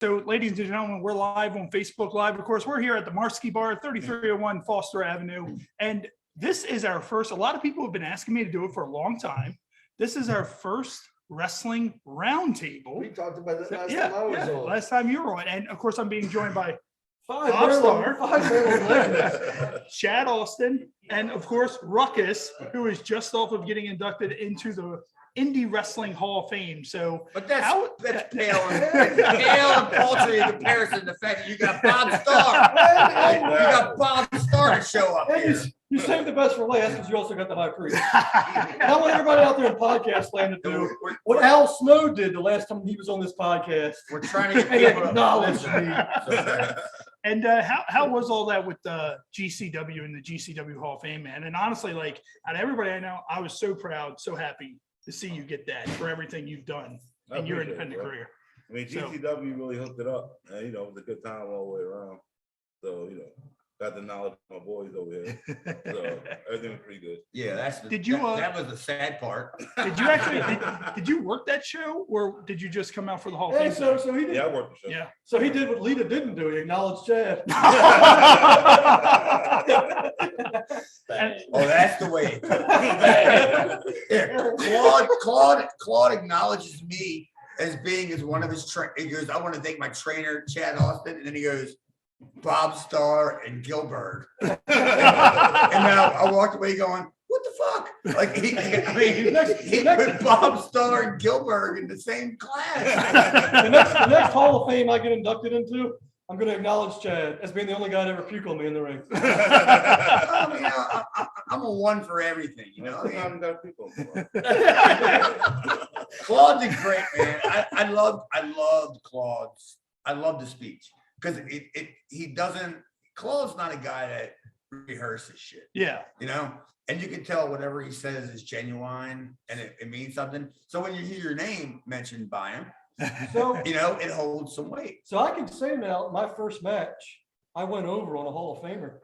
So, ladies and gentlemen, we're live on Facebook Live. Of course, we're here at the Marski Bar, 3301 Foster Avenue. And this is our first, a lot of people have been asking me to do it for a long time. This is our first wrestling roundtable. We talked about that last time I was on. Last time you were on. And of course, I'm being joined by Five Starr, Chad Austin, and of course, Ruckus, who is just off of getting inducted into the Indy Wrestling Hall of Fame. So, but that's pale and paltry in comparison to the fact that you got Bob Starr. You got Bob Starr to show up here. You saved the best for last because you also got the high priest. I want everybody out there in podcast land to do what Al Snow did the last time he was on this podcast. We're trying to get people acknowledge me. And how was all that with the GCW and the GCW Hall of Fame, man? And honestly, like, out of everybody I know, I was so proud, so happy to see you get that for everything you've done in your independent career. I mean, GCW really hooked it up, and it was a good time all the way around. So, got the knowledge of my boys over here. So everything was pretty good. Yeah, that was the sad part. Did you actually did you work that show, or did you just come out for the Hall of Fame? So he did. Yeah, I worked the show. Yeah. So he did what Lita didn't do. He acknowledged Chad. Oh, that's the way. Claude acknowledges me as being one of his trainers. He goes, "I want to thank my trainer, Chad Austin," and then he goes, "Bob Starr and Gilbert." And now I walked away going, "What the fuck?" Like he put Bob Starr and Gilbert in the same class. The next Hall of Fame I get inducted into, I'm going to acknowledge Chad as being the only guy to ever puke on me in the ring. I'm a one for everything, I got people. Claude did great, man. I loved Claude's. I love the speech because Claude's not a guy that rehearses shit. Yeah. And you can tell whatever he says is genuine and it means something. So when you hear your name mentioned by him, So it holds some weight. So I can say now, my first match, I went over on a Hall of Famer.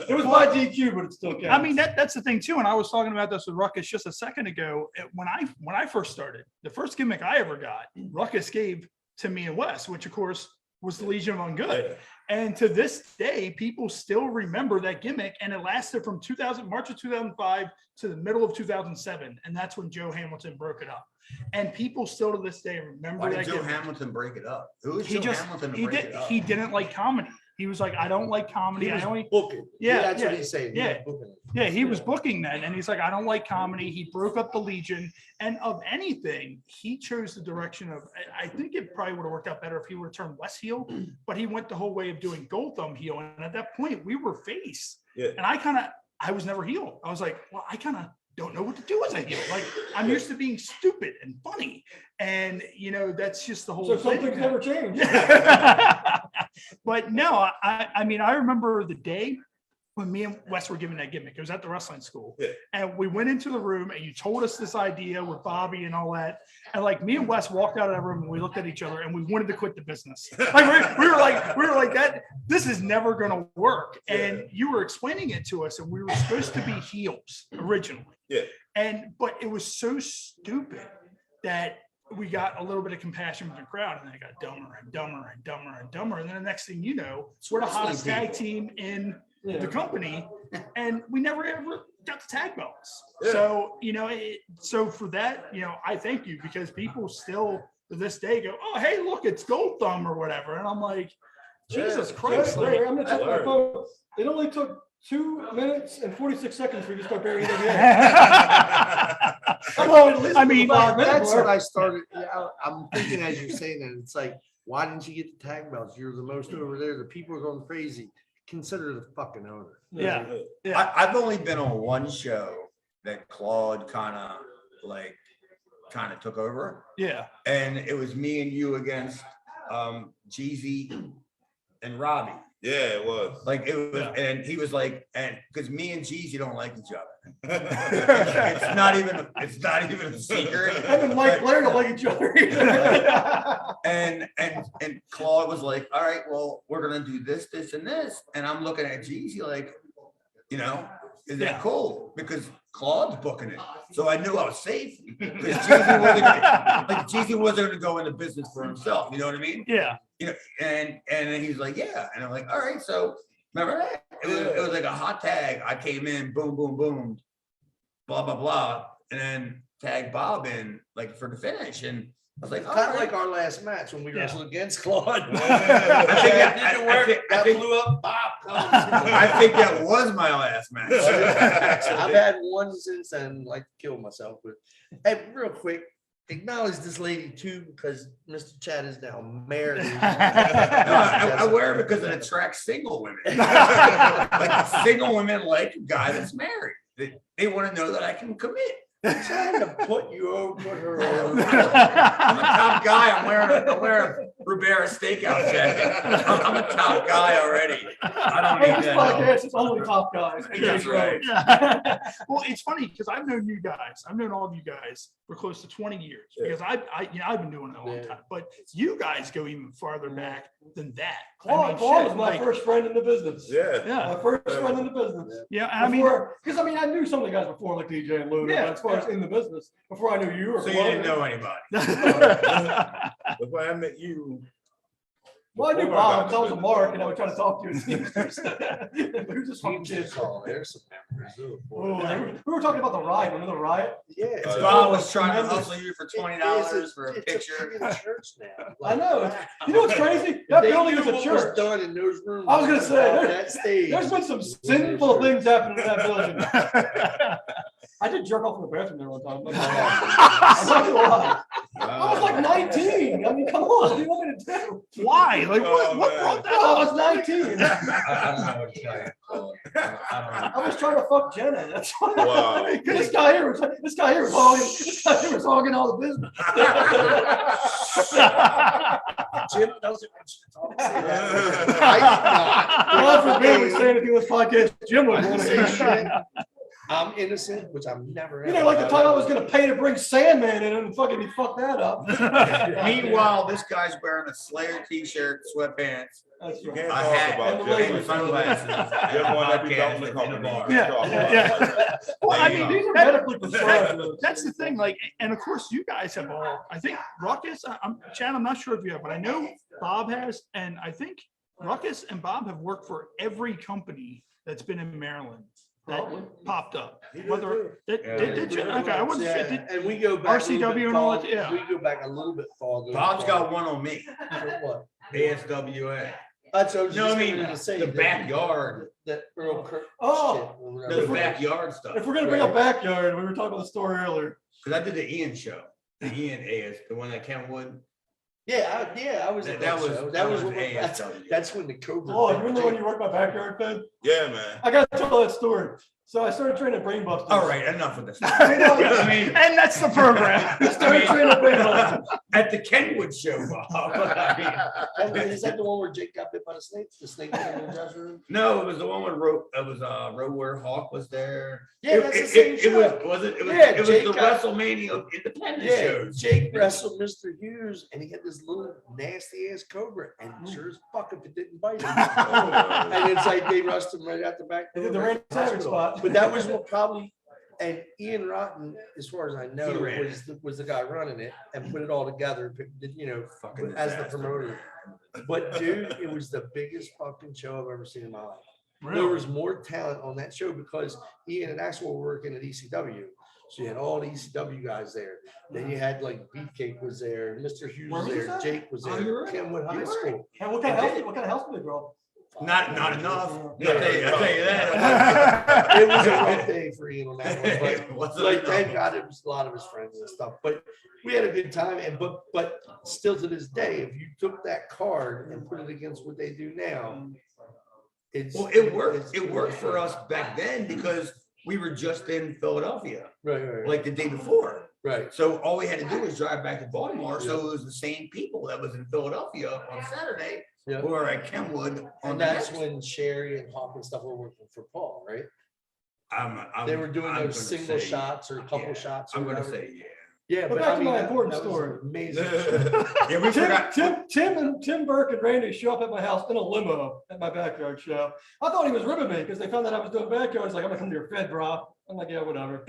It was my DQ, but it still counts. I mean, that's the thing too. And I was talking about this with Ruckus just a second ago. When I first started, the first gimmick I ever got, Ruckus gave to me and Wes, which of course was the Legion of Ungood. Yeah. And to this day, people still remember that gimmick, and it lasted from March of 2005 to the middle of 2007, and that's when Joe Hamilton broke it up. And people still to this day remember that. Why did Joe gimmick. Hamilton break it up? Who is Joe Hamilton to break it up? He didn't like comedy. He was like, I don't like comedy. He was I only booking. Yeah, That's yeah, what he's saying. yeah. He was booking. Yeah, he was booking that, and he's like, I don't like comedy. He broke up the Legion, and of anything, he chose the direction of. I think it probably would have worked out better if he would have turned West heel, but he went the whole way of doing Gold Thumb heel, and at that point, we were face. Yeah. And I was never heel. I was like, well, I kind of don't know what to do as a heel. Like, I'm used to being stupid and funny, and that's just the whole. So some thing. things never change. But no, I mean, I remember the day when me and Wes were given that gimmick. It was at the wrestling school. Yeah. And we went into the room and you told us this idea with Bobby and all that. And like me and Wes walked out of that room and we looked at each other and we wanted to quit the business. Like we were like that, this is never gonna work. Yeah. And you were explaining it to us and we were supposed to be heels originally. Yeah. But it was so stupid that we got a little bit of compassion from the crowd, and then it got dumber and dumber and dumber and dumber. And then the next thing you know, we're the hottest tag team in the company, and we never ever got the tag belts. Yeah. So, so for that, I thank you, because people still to this day go, oh, hey, look, it's Gold Thumb or whatever. And I'm like, Jesus Christ. I'm going to check my phone. It only took 2 minutes and 46 seconds for you to start burying it. I mean, that's what I started. I'm thinking as you're saying that, it's like, why didn't you get the tag belts? You're the most over there. The people are going crazy. Consider the fucking owner. Yeah. I've only been on one show that Claude kind of took over. Yeah. And it was me and you against Jeezy and Robbie. Yeah, it was. Like it was, and he was like, and because me and Jeezy don't like each other. It's not even a secret. Him and Mike Blair don't like each other. and Claude was like, all right, well, we're gonna do this, this, and this. And I'm looking at Jeezy like, You know, is Yeah. that cool? Because Claude's booking it. So I knew I was safe. Because Jeezy wasn't going to go into business for himself. You know what I mean? Yeah. You know, and then he's like, yeah. And I'm like, all right. So remember that? It was like a hot tag. I came in, boom, boom, boom, blah, blah, blah. And then tag Bob in like for the finish. And I was like, Kind of like our last match when we wrestled against Claude. I think blew up. Bob comes. I think that was my last match. I've had one since then, like kill myself. But hey, real quick, acknowledge this lady too, because Mr. Chad is now married. No, I wear it because it attracts single women. Like single women like a guy that's married. They want to know that I can commit. I'm trying to put you over, put her over. I'm a top guy. I'm wearing a Ribera stakeout jacket. I'm a top guy already. I don't Hey, need this that. podcast is only top guys. That's right. Yeah. Well, it's funny because I've known you guys. I've known all of you guys for close to 20 years because I've been doing it a long time. But you guys go even farther back than that. Claude was my first friend in the business. Yeah. Yeah. My first friend in the business. Yeah. I mean, Because I knew some of the guys before, like DJ and Luna, Yeah. but as far as in the business, before I knew you or So you Claude. didn't know anybody. Before I met you. Well, I knew before Bob, got because I was a to Mark, and I would try to talk to you. We were just fucking kids. Oh, there's some memories. Oh, we were talking about the riot. Remember the riot? Yeah, it's Bob was trying to tremendous. hustle you for It $20 is for a it's picture. freaking church now. I know. You know what's crazy? That building is a church. Done in those rooms. I was gonna say, on there- that stage. There's been some sinful things happening in that building. I did jerk off in the bathroom there one time. I'm not gonna lie. I was like 19. I mean, come on. What do you want me to do? why? Like, Oh, what man. brought that I up? was 19. I don't know what to tell you. I was trying to fuck Jenna. That's why. Wow. This guy here was hogging all the business. Jim doesn't want you to talk. Say that. God forbid we say anything in this podcast. Jim would want to Say hear shit. shit. I'm innocent, which I'm never. You know, like the time I was gonna pay to bring Sandman in and fucking he fucked that up. Meanwhile, this guy's wearing a Slayer t-shirt, sweatpants, That's You right. can't a talk hat, about and the Jim. and sunglasses. You're and a one that be podcast down the in a company. bar. Yeah. Well, I mean, These are that- medically prescribed. that's the thing. Like, and of course, you guys have all. I think Ruckus. Chad. I'm not sure if you have, but I know Bob has, and I think Ruckus and Bob have worked for every company that's been in Maryland that Probably. popped up. He did Whether too. did you? Okay, I wasn't sure. Did- And we go back. a little RCW bit and all farther- that, yeah. We go back a little bit farther. Bob's got one on me, For what? ASWA. That's what I was No, I just mean, gonna say. the that- backyard, That Earl Kirk. Oh. shit, or whatever. the backyard stuff. If we're gonna bring up backyard, we were talking about the story earlier. Because I did the Ian show, the Ian AS, the one that Kentwood. Yeah, I was. That at that was- show. that That was was when ASW. that's when the Cobra. Oh, you remember when you worked my backyard, Ben? Yeah, man. I gotta tell that story. So I started training at Brain Busters. All right, enough of this. I know. I mean, And that's the program. I started training at Brain Busters. at the Kenwood show, Bob. I mean, Is that the one where Jake got bit by the snake? The snake in the dressing room? no, it was the one where Road Warrior Hawk was there. Yeah, that's the same It show. was it was Yeah, it was Jake the got- WrestleMania independent Yeah, shows. Jake wrestled Mr. Hughes, and he had this little nasty ass cobra, and sure as fuck if it didn't bite him. And it's like they rushed him right out the back. They did door the of Randy the Savage hospital. spot. But that was what probably, and Ian Rotten, as far as I know, He ran was the guy running it and put it all together, you know, Fucking as the disaster. promoter. But dude, it was the biggest fucking show I've ever seen in my life. There Really? was more talent on that show because Ian and Axel were working at ECW. So you had all the ECW guys there. Then you had like Beefcake was there, Mr. Hughes Where was was there, that? Jake was Oh, there, you were? Kenwood High You were? School. And what kind of house did they grow? Not enough. Yeah. I'll tell you that. It was a rough day for Ian on that one, but What's like thank God it was a lot of his friends and stuff. But we had a good time, and but still to this day, if you took that card and put it against what they do now, it's Well, it worked. It worked for us back then because we were just in Philadelphia, Right, like the day before. right. So all we had to do was drive back to Baltimore. So it was the same people that was in Philadelphia on Saturday Yeah. who were at Kenwood on And the that's next. when Sherry and Hawk and stuff were working for Paul, right? I'm They were doing I'm those gonna single say- shots or couple yeah, shots. Or I'm gonna whatever. say, yeah. Yeah, But back to my that- important that was story. Amazing. Yeah, we forgot. Tim Burke and Randy show up at my house in a limo at my backyard show. I thought he was ribbing me because they found out I was doing backyard. He's like, I'm gonna come to your fed, bro. I'm like, yeah, whatever.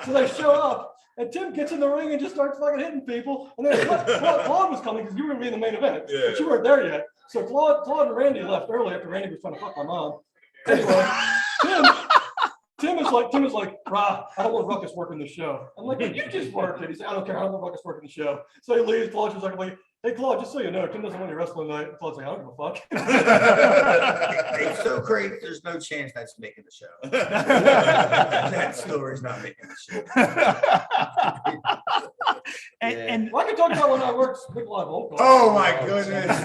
So they show up and Tim gets in the ring and just starts fucking hitting people. And then Claude was coming because you were gonna be in the main event, Yeah. but you weren't there yet. So Claude and Randy left early after Randy was trying to fuck my mom. Anyway, Tim is like, brah, I don't want Ruckus working the show. I'm like, but you just worked it. He's like, I don't care. I don't want Ruckus working the show. So he leaves. Claude's just like, hey, Claude, just so you know, Tim doesn't want you wrestling tonight. And Claude's like, I don't give a fuck. It's so great. There's no chance that's making the show. That story's not making the show. And Well, I can talk about when I worked Big Live Old. Oh my goodness.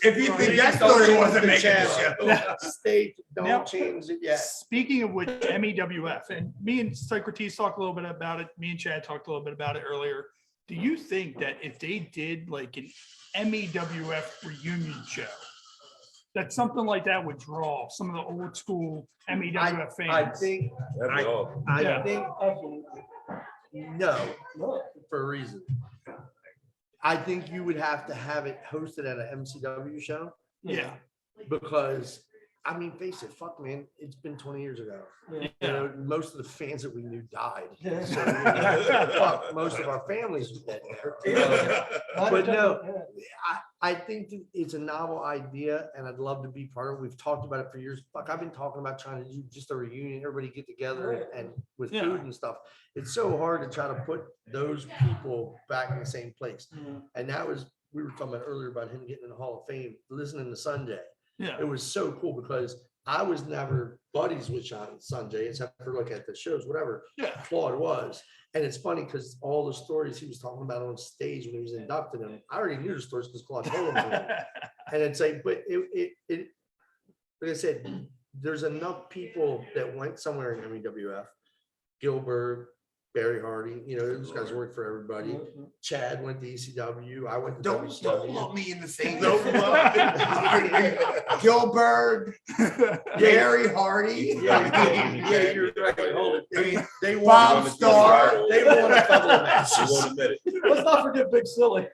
If you think that story wasn't making the show. State, Now- don't change it yet. speaking of which, MEWF, and me and Psycrotes talked a little bit about it. Me and Chad talked a little bit about it earlier. Do you think that if they did like an MEWF reunion show, that something like that would draw some of the old school MEWF fans? I think, That'd be awesome. I Yeah. think, no, No. for a reason. I think you would have to have it hosted at an MCW show Yeah. because, I mean, face it, fuck man, it's been 20 years ago. Yeah. You know, most of the fans that we knew died. Yeah. So, you know, fuck, most of our families were dead there. You know? But no, I think that it's a novel idea and I'd love to be part of it. We've talked about it for years. Fuck, I've been talking about trying to do just a reunion, everybody get together and with Yeah. food and stuff. It's so hard to try to put those people back in the same place. Mhm. And that was, we were talking about earlier about him getting in the Hall of Fame, listening to Sunjay. Yeah. It was so cool because I was never buddies with Sanjay, except for like at the shows, whatever. Yeah. Claude was. And it's funny because all the stories he was talking about on stage when he was inducted him, I already knew the stories because Claude told them to me. And it's like, but it, like I said, there's enough people that went somewhere in MEWF, Gilbert, Barry Hardy, you know, those guys worked for everybody. Chad went to ECW. I went to Don't WCW. lump me in the same. No, Gilbert, Gary Hardy. Yeah, you're right. Hold it. I mean, They Bob won. Starr. They won a couple of You matches. won't admit it. Let's not forget Big Silly.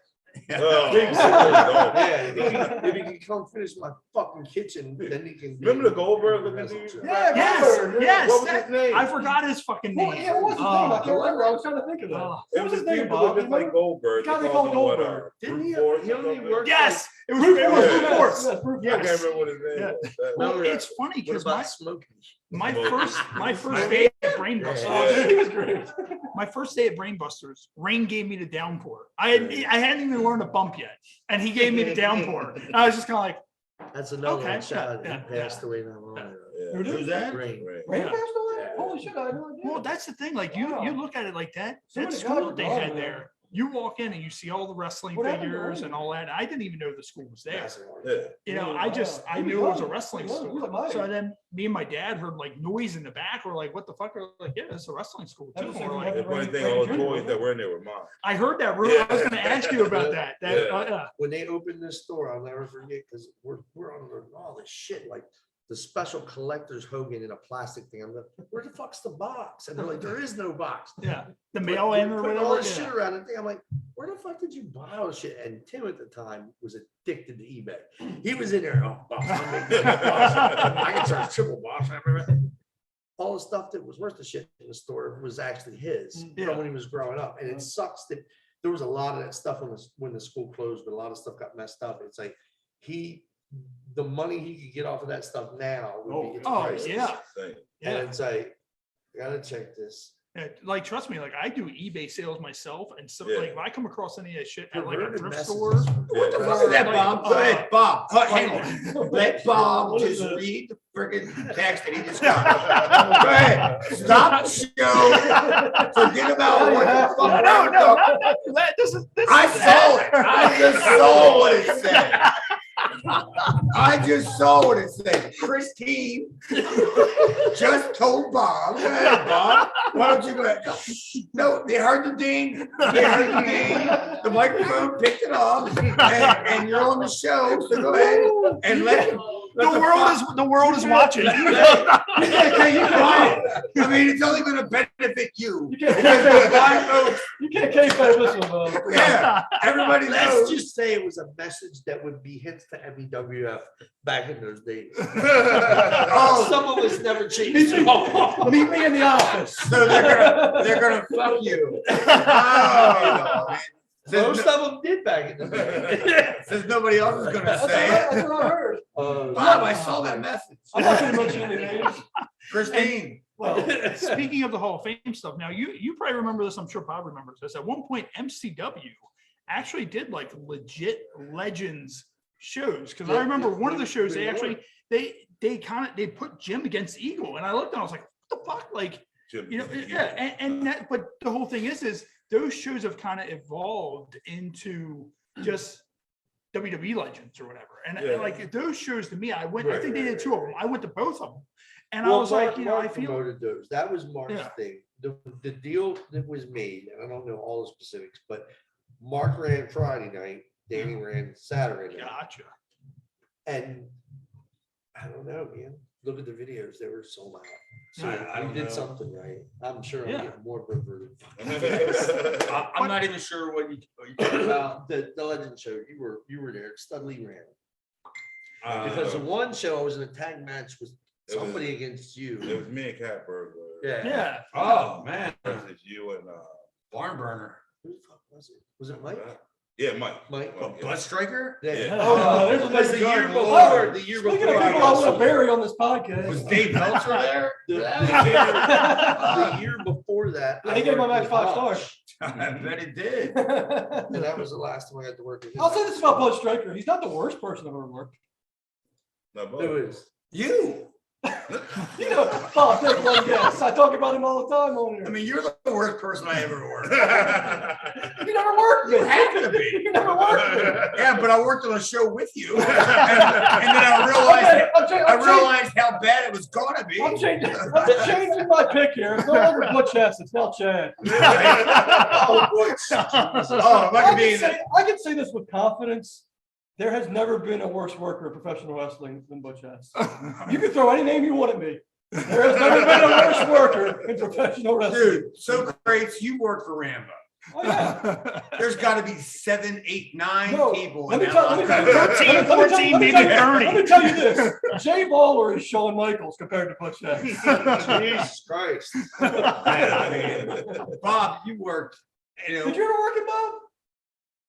Oh, Big no. Yeah, if he can come finish my fucking kitchen, then he can. Remember the Goldberg looking dude? Yeah, Yes, Goldberg, yeah. yes. What was that- his name? I forgot his fucking name. Well, yeah, what was his name? I can't remember. I was trying to think of that. Oh. It What was was his his name, name, Bob? just like Goldberg. The guy they called called him Goldberg. Didn't he? Brute He only Force or worked. Yes, it was Brute Brute Yeah. Force. Yes, Brute something. I Yes. can't remember what his name Yeah. was. Well, Yeah. it's funny What because about Smokey? my Yeah. first day at Brainbusters, Oh, dude, he was great. my first day at Brainbusters, Rain gave me the downpour. I hadn't even learned a bump yet, and he gave me the downpour. I was just kind of like, That's another Okay, one. Shout yeah, out. He passed away not long ago. Yeah. Who's that? Great. Right. Rain Yeah. passed away? Holy shit, I had no idea. well, that's the thing. Like you look at it like that. So That many school guys that they are gone, had man. there. You walk in and you see all the wrestling What happened to figures Rain? and all that. I didn't even know the school was there. Yeah. You know, Yeah, I wow. knew it was a wrestling He was school. amazing. So then me and my dad heard like noise in the back. We're like, what the fuck? We're like, yeah, it's a wrestling school That too. was And we're like- like, The funny thing, all the toys that were in there were mine. I heard that rumor. I was going to ask you about that. Yeah. When they opened this store, I'll never forget because we're under all this shit like the special collector's Hogan in a plastic thing. I'm like, where the fuck's the box? And they're like, there is no box. Yeah, the Put- mail in or put all whatever. this shit Yeah. around the thing. I'm like, where the fuck did you buy all this shit? And Tim at the time was addicted to eBay. He was in there, oh, box, I'm making a box. I can charge triple box. All the stuff that was worth the shit in the store was actually his Yeah. from when he was growing up. And it sucks that there was a lot of that stuff when the school closed, but a lot of stuff got messed up. It's like the money he could get off of that stuff now would be it's Oh, priceless. yeah. Thing. Yeah. And it's like, I gotta check this. Yeah, like trust me, like I do eBay sales myself, and so Yeah. like if I come across any of that shit at like a Perverted thrift messages. store, What the Yeah. fuck is that, Bob? Go ahead, Bob. Hang like- on. Let Bob What is just this? read the friggin' text that he just got. Go ahead. Stop the show. Forget about what the fuck. no, this is I saw it. I just saw what it said. I just saw what it said. Christine just told Bob. Go ahead, Bob. Why don't you go ahead? No, they heard the ding. They heard the ding. The microphone picked it up, and you're on the show. So go ahead and the world is watching. I mean, it's only going to benefit you. You can't this one, man. Yeah, everybody Let's knows. just say it was a message that would be hints to MEWF back in those days. Oh, Some of us never changed. Meet me in the office. so they're gonna fuck you. Oh, man. Most of them did back in the day. Since nobody else is gonna say it. That's what I heard. Bob, I saw that message. I'm not going to mention any names. Christine. Well, speaking of the Hall of Fame stuff, now you probably remember this. I'm sure Bob remembers this. At one point, MCW actually did like legit Legends shows because I remember one of the shows they actually they put Jim against Eagle, and I looked and I was like, what the fuck, like and that. But the whole thing is those shows have kind of evolved into just WWE Legends or whatever, and like those shows to me, I think they did two of them. I went to both of them. And I was like, Mark I feel promoted those. That was Mark's thing. The deal that was made, and I don't know all the specifics, but Mark ran Friday night, Danny ran Saturday night. Gotcha. And I don't know, man. Look at the videos; they were sold out. So I I don't did know. something right. I'm sure I'm getting more perverted. I'm not even sure what you talking about. The Legend show, you were there. Studley ran because the one show I was in a tag match with somebody against you. It was me and Catbird. Yeah. Oh man, Versus you and barn burner. Who the fuck was it? Was it Mike? yeah, Mike. Mike. Yeah. Butt striker? Yeah. Oh, there's a Because the big year gun. before, the year Speaking before, of people I want to bury on this podcast. Was Dave Meltzer there? the year before that, He gave my match 5 stars. I bet it did. and that was the last time I got to work with him. I'll say this about Bud Striker. He's not the worst person I've ever worked. No, both. Who is? You. You know, Bob, take one guess. I talk about him all the time on I here. mean, you're the worst person I ever worked. You never worked me. You have to be. You never worked me. Yeah, but I worked on a show with you, and then I realized how bad it was gonna be. I'm changing my pick here. It's no longer Butch Hess, it's now Chad. Oh, am I gonna be in the- I can say this with confidence. There has never been a worse worker in professional wrestling than Butch Hess. You can throw any name you want at me. There has never been a worse worker in professional wrestling. Dude, so great. You work for Rambo. Oh, yeah. There's got to be 7, 8, 9 No, people. let in me that tell you, locker. 13, 14, maybe 30. Let me tell you this. Jay Lawler is Shawn Michaels compared to Butch Hess. Jesus Christ. I mean, Bob, you worked. You know, Did you ever work at Bob?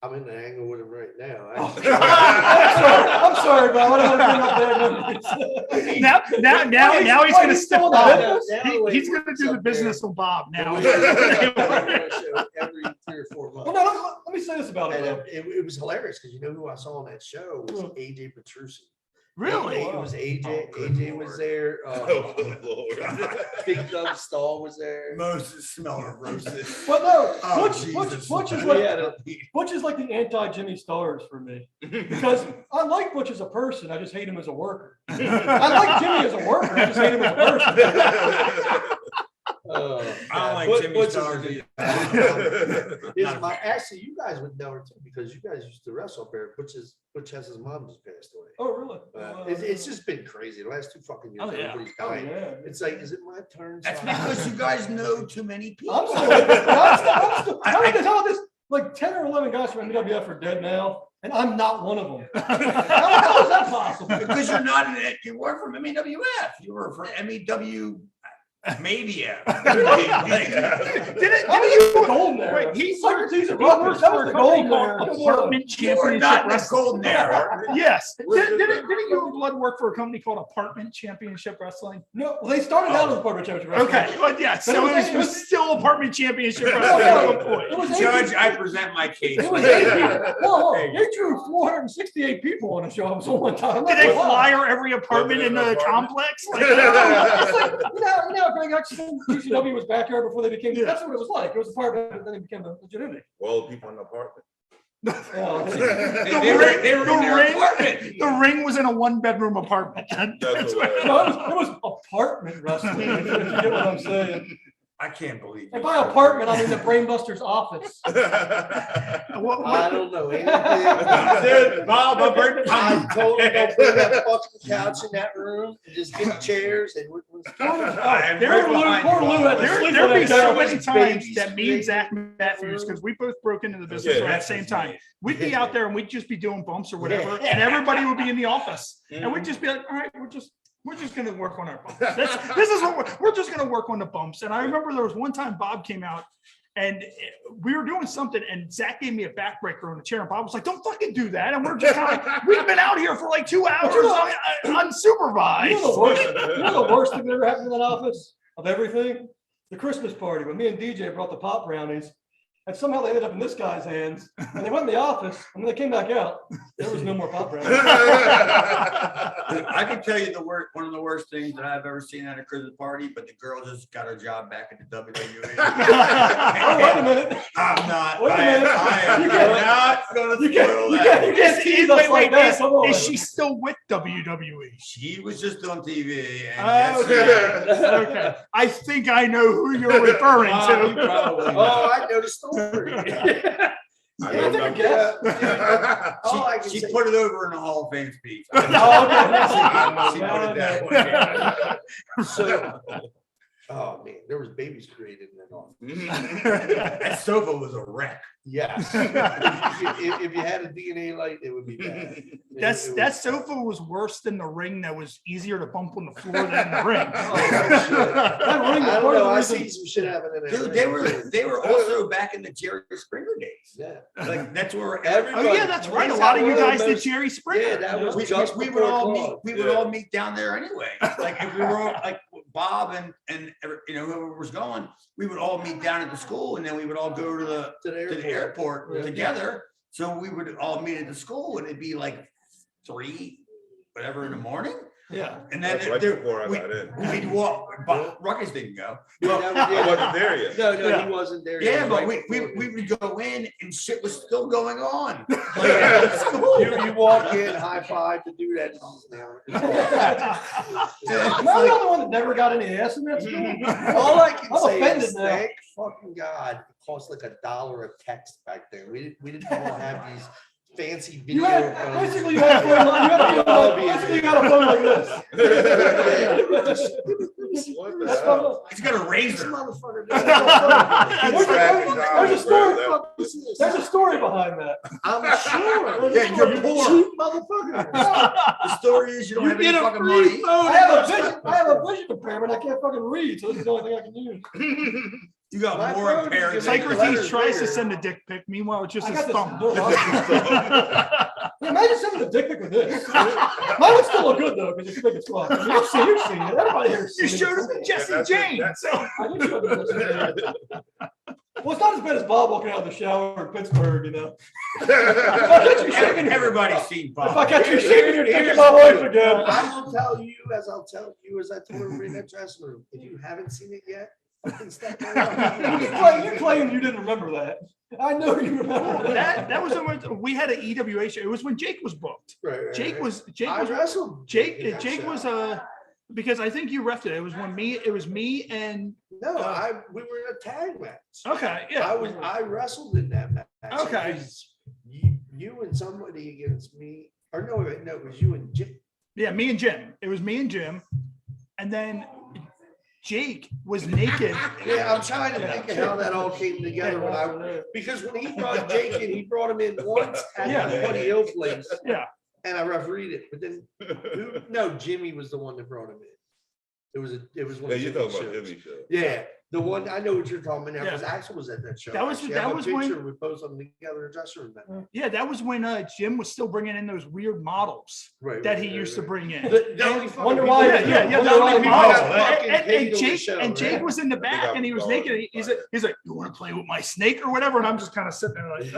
I'm in the angle with him right now. I'm sorry, Bob. I don't want to bring up bad memories. Now he's going to step still in the up. business? He's going to do the business on Bob now. Every 3 or 4 months. Well, no, let me say this about it, And though. it was hilarious because you know who I saw on that show was Who? AJ Petrucci. Really? It was AJ. Oh, good AJ was Lord. there. Oh, good Lord. Big Doug Stahl was there. Moses smell of roses. But no, Oh, Butch Jesus. Butch is like the anti-Jimmy Stars for me. Because I like Butch as a person, I just hate him as a worker. I like Jimmy as a worker, I just hate him as a person. I don't like Butch- Jimmy Butch is Starr. Actually, you guys would know her too because you guys used to wrestle up there. Butch Hess's mom just passed away. Oh, really? It's just been crazy. The last 2 fucking years, Oh, yeah. everybody's Oh, dying. yeah. It's like, is it my turn? That's Sorry. because you guys know too many people. I'm still, how this, like 10 or 11 guys from MWF are dead now, and I'm not one of them. How is that possible? Because you're not in it. You were from MEWF. You were from MEW. Maybe yeah. I was the golden era. Wait, he Socrates and he Ruckus, works that for was a the company golden called era. Apartment You were Championship not in the Wrestling. golden era. Yes. Didn't you and Blood work for a company called Apartment Championship Wrestling? No, well, they started out as Apartment Championship Wrestling. Okay, well, yeah, so it was still Apartment Championship No, Wrestling no, at one point. it was Judge, I present my case. It was 8 people. Whoa, they drew 468 people on the show. It was one time. Did they flyer every apartment in the complex? Like, It's like, you know, Greg Exton, GCW was back here before they became. That's what it was like. It was a part of it, and then it became a legitimate. All the people in the apartment. They were in their apartment. the ring was in a 1-bedroom apartment. That's That's what- what No, it was apartment wrestling. If you get what I'm saying. I can't believe. And you. by apartment, I mean the Brainbusters office. I don't know anything. Dude, Bob, I told him don't bring that fucking couch in that room and just get chairs and I'm There right were behind poor you, Lou Bob. had to sleep There'd on be that so couch. many times Babies that me and Zach screaming. Matthews, because we both broke into the business Yeah, around the that's same his time. name. We'd be out there and we'd just be doing bumps or whatever, Yeah. and everybody would be in the office, and Mm-hmm. we'd just be like, "All right, we're just gonna work on our bumps. This is what we're just gonna work on the bumps." And I remember there was one time Bob came out, and we were doing something, and Zach gave me a backbreaker on the chair, and Bob was like, "Don't fucking do that." And we're just kind of we've been out here for like 2 hours unsupervised. You know the worst thing that ever happened in that office of everything? The Christmas party when me and DJ brought the pop brownies. And somehow they ended up in this guy's hands. And they went in the office and when they came back out, there was no more pop brownies. I can tell you one of the worst things that I've ever seen at a Christmas party, but the girl just got her job back at the WWE. Oh, wait a minute. I'm not. Wait a minute. I am You can't- not going to You can't, spoil you that. can't tease us like that. Come on. Is she still with WWE? She was just on TV. And Okay. I think I know who you're referring You to. probably know. Oh, I know the story. I Yeah, don't take a know. guess. All I can She say- put it over in the Hall of Fame speech. Oh, okay. She put it that way. So, oh man, there was babies created in that office. That sofa was a wreck. Yes. If you had a DNA light, it would be bad. That sofa was worse than the ring that was easier to bump on the floor than the ring. That ring was I don't part of know. the I reason. see some shit happening in there. Dude, they were also back in the Jerry Springer days. Yeah. Like that's where Oh Everybody- yeah, that's right. A He's lot of one you the guys did most- Jerry Yeah, Springer. that was we just would before all Claude. meet. We would all meet down there anyway. Like if we were all, like Bob and whoever was going, we would all meet down at the school, and then we would all go to the airport Yeah. together. So we would all meet at the school, and it'd be like 3, whatever in the morning, Yeah. and then That's right before I got in. we'd walk. But Ruckus didn't go. Yeah, that was- I wasn't there yet. No, Yeah. he wasn't there. Yeah, He but was we right before. would go in, and shit was still going on. Like, at the school. You walk in, high five to do that. Am I the only one that never got any ass in that school? All I can I'm say offended is now. thank fucking God it cost like $1 a text back then. We didn't all have these fancy You video had, phones. basically you had a phone like, basically you got a phone like this. What the That's hell? what- He's got a This razor. motherfucker. There's a story behind that. I'm sure. Yeah, you're poor. Cheap motherfucker. The story is you don't have any fucking money. I have a vision impairment. I can't fucking read, so this is the only thing I can use. You got My more phone impaired. is than like you. Socrates tries to bigger. send a dick pic. Meanwhile, it's just I his got this. thumb. Yeah, imagine sending a dick pic with this. Mine would still look good though, because it's big as fuck. I mean, you've seen it. Everybody here's You seen showed us the it. Jesse that's- James. that's- So I do show this. Well, it's not as bad as Bob walking out of the shower in Pittsburgh, you know. Everybody's seen If I Bob. catch you shaking your dick at my wife again. I will tell you, as I told everybody in that dressing room, if you haven't seen it yet, fucking step right You claim you didn't remember that. I know you remember that. that was when we had an EWA show. It was when Jake was booked. Jake was I wrestled. in Jake that was show. because I think you refed it. It was me and No, we were in a tag match. okay, yeah. I wrestled in that match. Okay. It was you and somebody against me, or no, it was you and Jim. Yeah, me and Jim. It was me and Jim. And then Jake was naked. Yeah, I'm trying to think of how that all came together because when he brought Jake in, he brought him in once at Yeah. the Buddy Hill place. Yeah. And I refereed it, but then no, Jimmy was the one that brought him in. It was one Yeah, of you're Jimmy's talking about shows. Jimmy show. Yeah, the one I know what you're talking about now Yeah. because Axel was at that show. That was- Actually, that I have a was when- picture we both of them together in the dressing room. Then. Yeah, that was when Jim was still bringing in those weird models Right, that right, he right, used to right. bring in. The only fucking Wonder people why- that- Yeah, wonder the why only people models. got fucking paid on the Jake show, and Jake right? was in the I think back I'm and he was gone. naked. He's like, you want to play with my snake or whatever? And I'm just kind of sitting there like,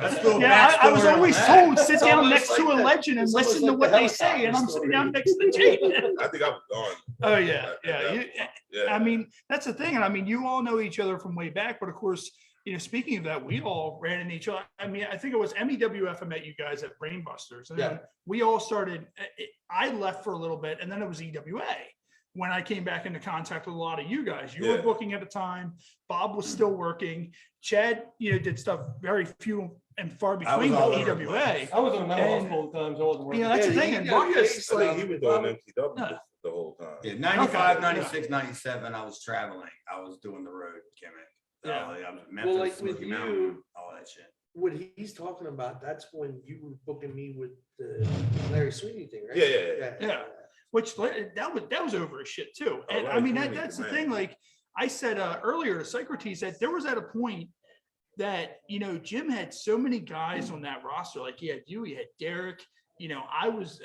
Let's do a yeah. I was backstory on always that. told sit It's down almost next to like a the- legend and it's almost listen to like what the they say, and I'm helicopter sitting down story. next to Jake. I think I was gone. Oh yeah, At yeah. that You, point. Yeah. I mean, that's the thing. And I mean, you all know each other from way back, but of course, speaking of that, we all ran into each other. I mean, I think it was MEWF. I met you guys at Brainbusters, and then we all started. I left for a little bit, and then it was EWA. when I came back into contact with a lot of you guys. You were Yeah. booking at the time. Bob was still working. Chad, did stuff very few and far I was between all with over the EWA. place. I was in the mental And- hospital at times. I wasn't working. That's the Yeah, thing. he And know, Ruckus, he's like, He was doing MCW Yeah. the whole time. Yeah, 95, Okay, 96, 97, I was traveling. I was doing the road, Kimmick. Yeah. I was Memphis, like with Smoky you- Mountain, all that shit. What he's talking about, that's when you were booking me with the Larry Sweeney thing, right? Yeah. which that was over his shit too. Oh, And I right, mean, Sweeney's that's the the man. thing. Like I said earlier to Psycrotes, that there was at a point that, Jim had so many guys on that roster. Like he had you, he had Derek, I was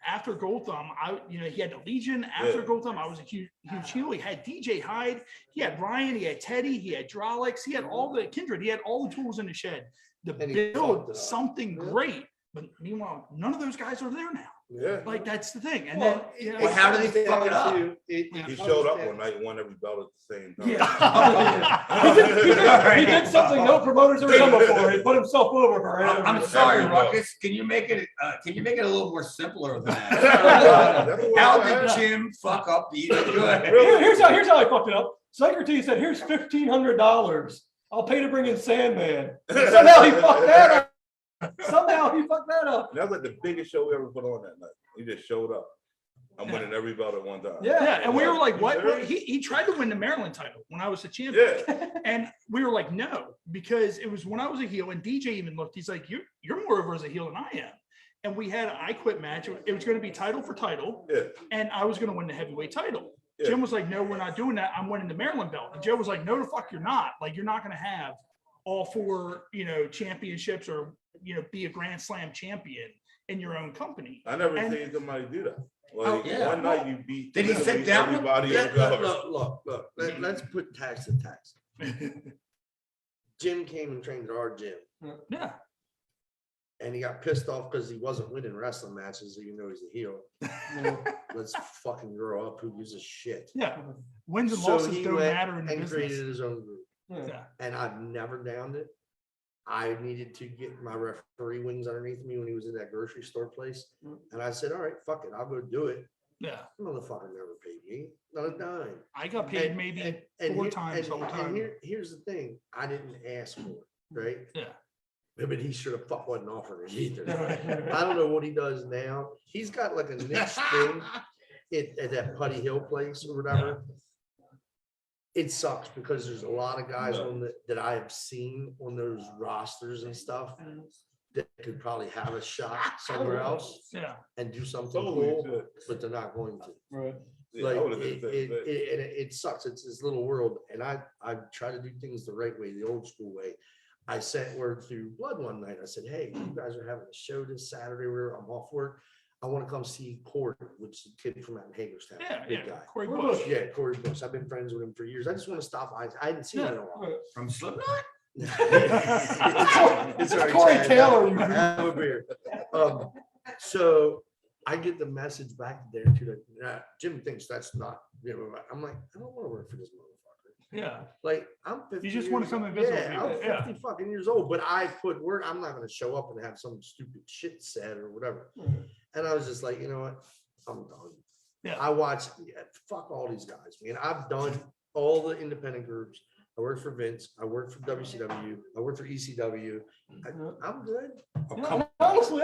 after Gold Thumb, he had the Legion. After Yeah. Gold Thumb, I was a huge heel. He had DJ Hyde, he had Ryan, he had Teddy, he had Drolix, he had all the Kindred, he had all the tools in the shed to And he fucked it build up. something Yeah. great. But meanwhile, none of those guys are there now. Yeah. Like that's the thing. And Well, then, Well, how did he fuck it up? He showed up one night and won every belt at the same time. He did something no promoters ever done before. He put himself over for it. I'm sorry, Every belt. Ruckus. Can you make it a little more simpler than that? That's what How I did had. Jim fuck up the EWA? Here's how I fucked it up. Socrates said, "Here's $1,500. I'll pay to bring in Sandman." Somehow he fucked that up. That was like the biggest show we ever put on that night. He just showed up. I'm winning every belt at one time. yeah, and we were like, You what? serious? He tried to win the Maryland title when I was the champion. Yeah. And we were like, no, because it was when I was a heel, and DJ even looked, he's like, you're more over as a heel than I am. And we had an I Quit match. It was going to be title for title, Yeah. and I was going to win the heavyweight title. Yeah. Jim was like, no, we're not doing that. I'm winning the Maryland belt. And Joe was like, no, the fuck you're not. Like, you're not going to have all four, championships or, be a Grand Slam champion in your own company. I never And- seen somebody do that. Like Oh, yeah. one night you beat. Did he you sit beat down with- everybody Yeah, in the card. look. Let's put tax to tax. Jim came and trained at our gym, Yeah. and he got pissed off because he wasn't winning wrestling matches, even though he's a heel. Let's fucking grow up. Who gives a shit? Yeah. Wins and So losses he don't went matter in the and business. created his own group, Yeah. and I've never downed it. I needed to get my referee wings underneath me when he was in that grocery store place, and I said, "All right, fuck it, I'll go do it." Yeah. Motherfucker never paid me, not a dime. I got paid And- maybe and 4 here- times all the time. Here's the thing, I didn't ask for it, right? Yeah. But he sure the fuck wasn't offering it either. I don't know what he does now. He's got like a niche thing at that Putty Hill place or whatever. It sucks because there's a lot of guys that I have seen on those rosters and stuff that could probably have a shot somewhere else Yeah. and do something Totally cool, should. but they're not going to. Right. Yeah, Like I would've did the same thing. it sucks. It's this little world, and I try to do things the right way, the old school way. I sent word through Blood one night. I said, "Hey, you guys are having a show this Saturday. Where I'm off work. I want to come see Corey, which is the kid from out in Hagerstown. Yeah. big Yeah. guy. Corey Corey Bush. Bush. Yeah, Corey Bush. I've been friends with him for years. I just want to stop by. I hadn't seen him in a while. From Slipknot? It's all right, Corey Chad. Taylor. Have a beer. So I get the message back there to Jim thinks that's not, I'm like, I don't want to work for this motherfucker. Yeah. Like, I'm 50. You just wanna years- come and visit with Yeah, I'm people, yeah. 50 fucking years old, but I put work. I'm not going to show up and have some stupid shit said or whatever. And I was just like, you know what? I'm done. Yeah. I watch, fuck all these guys, man. I've done all the independent groups. I worked for Vince. I worked for WCW. I worked for ECW. I'm good. Yeah. Honestly,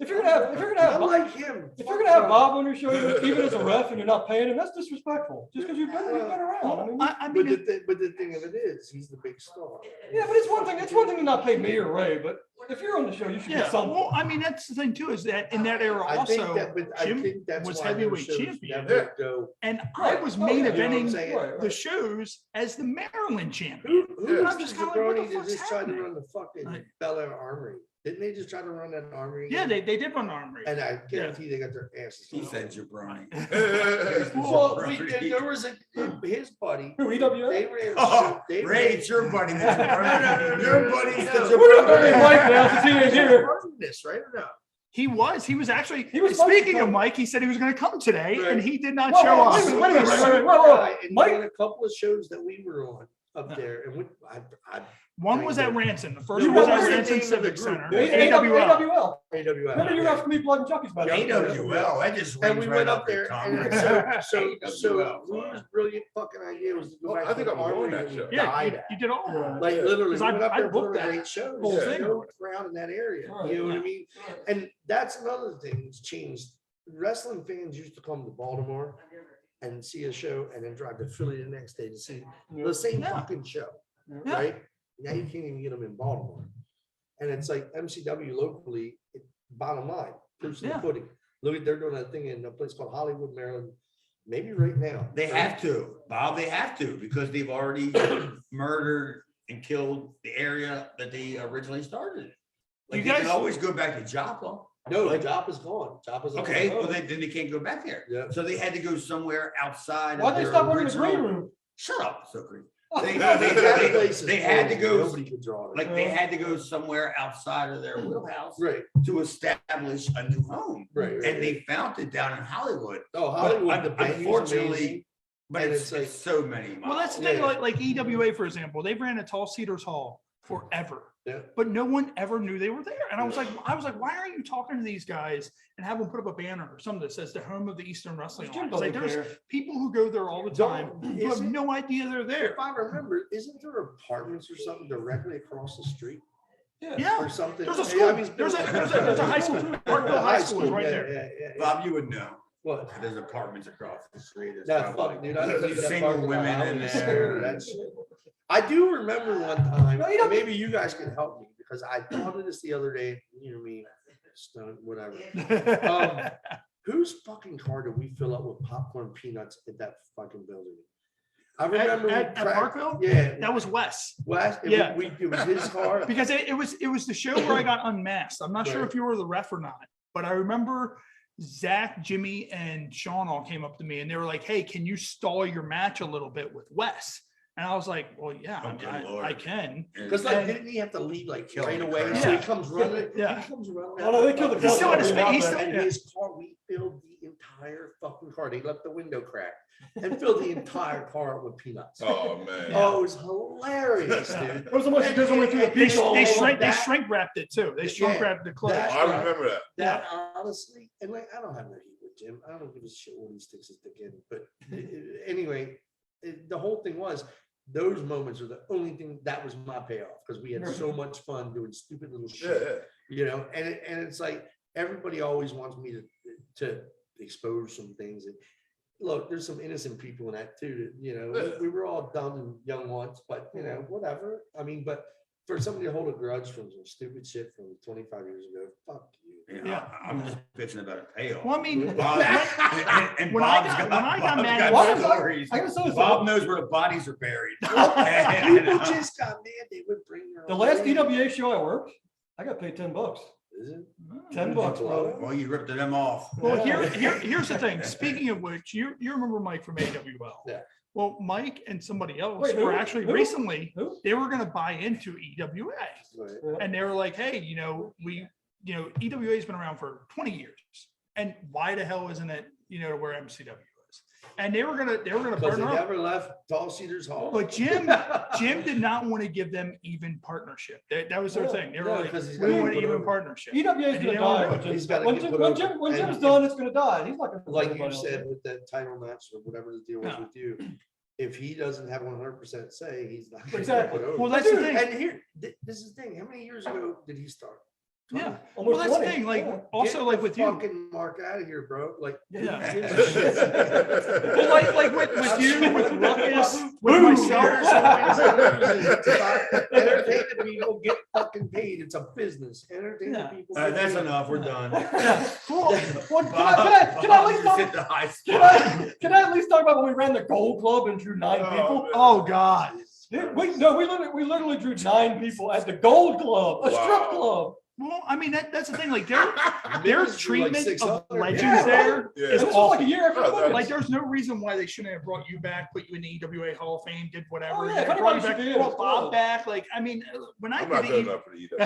if you're gonna have I'm like him. if you're gonna have Bob on your show, even as a ref, and you're not paying him, that's disrespectful. Just because you've been around. I mean, I But mean, the thing of it is, he's the big star. yeah, but it's one thing. It's one thing to not pay me or Ray, but if you're on the show, you should yeah. get something. Well, I mean, that's the thing too, is that in that era I think also, that, but I Jim think that's was why those heavyweight shows champion. never go. and I was Oh, main yeah, You know what I'm eventing saying? Right, right. the shows as the Maryland champion. Who was I'm just the kinda like, what jabroni the that fuck's just tried to happening? run the fucking Like- Bel Air Armory? Didn't they just try to run that armory? Yeah, again? they did run armory. And I guarantee they got their asses. He kicked. said jabroni. Well, there was his buddy. Who, EWA? They ran. Oh, they Ray, ran- it's your buddy. the jabroni. Your buddy's the No. We're not very jabroni. Mike now since he ain't here. Running this, right or no? He was actually, He was supposed to speaking of come. Mike, he said he was going to come today Right. and he did not Whoa, show whoa, up. wait a minute, wait a minute. Some Whoa, whoa. guy, and Mike- on a couple of shows that we were on up there, and I One was at Ranson. The first You one was at remember the Ranson name of the Civic group? Center. AWL. AWL. Remember you were asking me blood and Chucky's about it. AWL, that just And rings we right went up up there, there, Tom. and so AWL. Lou's brilliant fucking idea was to go Oh, back I to think the I'm going armory that that we show. Yeah, died you, at. you did all. Right. Like Yeah. literally, 'Cause we I- went up I there, put booked on a that great show. whole There's thing. no crowd in that area. Right. You know what I mean? And that's another thing that's changed. Wrestling fans used to come to Baltimore and see a show and then drive to Philly the next day to see the same Yeah. fucking show, Yeah. right? Now you can't even get them in Baltimore. And it's like MCW locally, bottom line, proofs in the Yeah. pudding. Look at, they're doing that thing in a place called Hollywood, Maryland, maybe right now. They have to, Bob, they have to, because they've already murdered and killed the area that they originally started. Like, You they can guys- always go back to Joppa. No, Like- Jop is gone. Jop is Okay, gone. well, then they can't go back there. Yeah. So they had to go somewhere outside. Why'd of they their stop working the green original- room? Shut up, so green. They They had to go, Nobody could draw it. like, they had to go somewhere outside of their wheelhouse Right, to establish a new home. right. And they found it down in Hollywood. Oh, But Hollywood, the venue's unfortunately, amazing. but And it's it's like- it's so many miles. Well, that's the thing, Yeah. like EWA, for example, they've ran at Tall Cedars Hall forever. Yeah. But no one ever knew they were there. And I was like, why aren't you talking to these guys and have them put up a banner or something that says the home of the Eastern Wrestling Jim Alliance? Like, doesn't there's care. people who go there all the time Don't- who have isn't- no idea they're there. If I remember, isn't there apartments or something directly across the street Yeah. or something? There's a Yeah, school. I mean, There's a high school. Parkville High School is right yeah, there. yeah, yeah, yeah. Bob, you would know. What? There's apartments across the street. There's That probably fuck, dude. I don't believe that single parking lot. women I in was scared of there. that shit. I do remember one time, No, you don't- maybe you guys can help me because I thought of this the other day, you know me, stone, whatever. Whose fucking car did we fill up with popcorn peanuts at that fucking building? I remember. we At cracked- Parkville? Yeah. That was Wes. West, Yeah. it was his car. Because it was the show where I got unmasked. I'm not sure Right. if you were the ref or not, but I remember Zach, Jimmy, and Sean all came up to me and they were like, "Hey, can you stall your match a little bit with Wes?" And I was like, "Well, yeah, Oh, I mean, good I Lord. can." Because like, didn't he have to leave like Kill right the away? crowd. So he Yeah. comes running. Yeah. He comes running. Oh, no, they killed the He's still in his crowd. face. He's still- And yeah. his car, we filled the entire fucking car. They left the window crack and filled the entire car up with peanuts. Oh, man. Oh, it was hilarious, Yeah. dude. It was almost like there's only through the They, people. they Oh, shrink they that- shrink wrapped it too. They shrink Yeah. wrapped the clothes. That- I remember that. That honestly, and like, I don't have no heat with Jim. I don't give a shit what he sticks his dick in. But anyway, the whole thing was, those moments are the only thing that was my payoff because we had so much fun doing stupid little Yeah, shit. yeah. You know, and it's like everybody always wants me to expose some things. And look, there's some innocent people in that too. You know, Yeah. we were all dumb and young once, but you know, whatever. I mean, but for somebody to hold a grudge from some stupid shit from 25 years ago, fuck you. Yeah, I'm just bitching about a payoff. Well, I mean, Bob, and when I Bob's got- got, when I got Bob's mad- got Why was I- stories. I gotta say this, Bob knows where the bodies are buried. People just got mad. They would bring their The own last baby. EWA show I worked, I got paid $10. Is it? $10, bro. Well, you ripped them off. Well, Yeah. here's the thing. Speaking of which, you remember Mike from AWL. Yeah. Well, Mike and somebody else Wait, who? were actually Who? recently, Who? they were gonna buy into EWA. Right. And they were like, hey, EWA has been around for 20 years. And why the hell isn't it, where MCW is? And they were gonna Because they partner up. never left Tall Cedars Hall. But Jim did not want to give them even partnership. That was their Yeah, thing. They were yeah, like, because he's we gotta want get put even over. partnership. EWA is And gonna he die. don't When know. Jim's- He's gotta when get Jim- put when over. Jim- when And- Jim's done, it's gonna die. He's not gonna. Like you everybody said else. with that title match or whatever the deal was Yeah. with you, if he doesn't have 100% say, he's not. gonna Exactly. get put over. Well, that's the Dude, thing. And here, this is the thing. How many years ago did he start? Yeah. Almost Well, that's the 20, thing. Like, yeah. also, Get like the with you. fucking Mark out of here, bro. Like, Yeah. who gives a shit? Well, like with you, with Ruckus, with Who myself. cares? It's about entertaining people, get fucking paid. It's a business. Entertaining Yeah. people. All right, get that's paid. enough. We're done. Yeah, cool. Well, can I at least Bob talk? just hit the high Can I at least talk about when we ran the Gold Club and drew 9 people? Oh, God. We literally drew 9 people at the Gold Club, a strip Wow. club. Well, I mean, that's the thing. Like their Millions for, treatment like, of 600. legends Yeah, there Yeah. is This was awful. like a year after. Oh, Ruckus. Like, there's no reason why they shouldn't have brought you back, put you in the EWA Hall of Fame, did whatever. Oh, yeah, if They brought you anybody back, should be in, brought it's Bob Bob. back. Like, I mean, when I I'm did not the good enough for the EWA.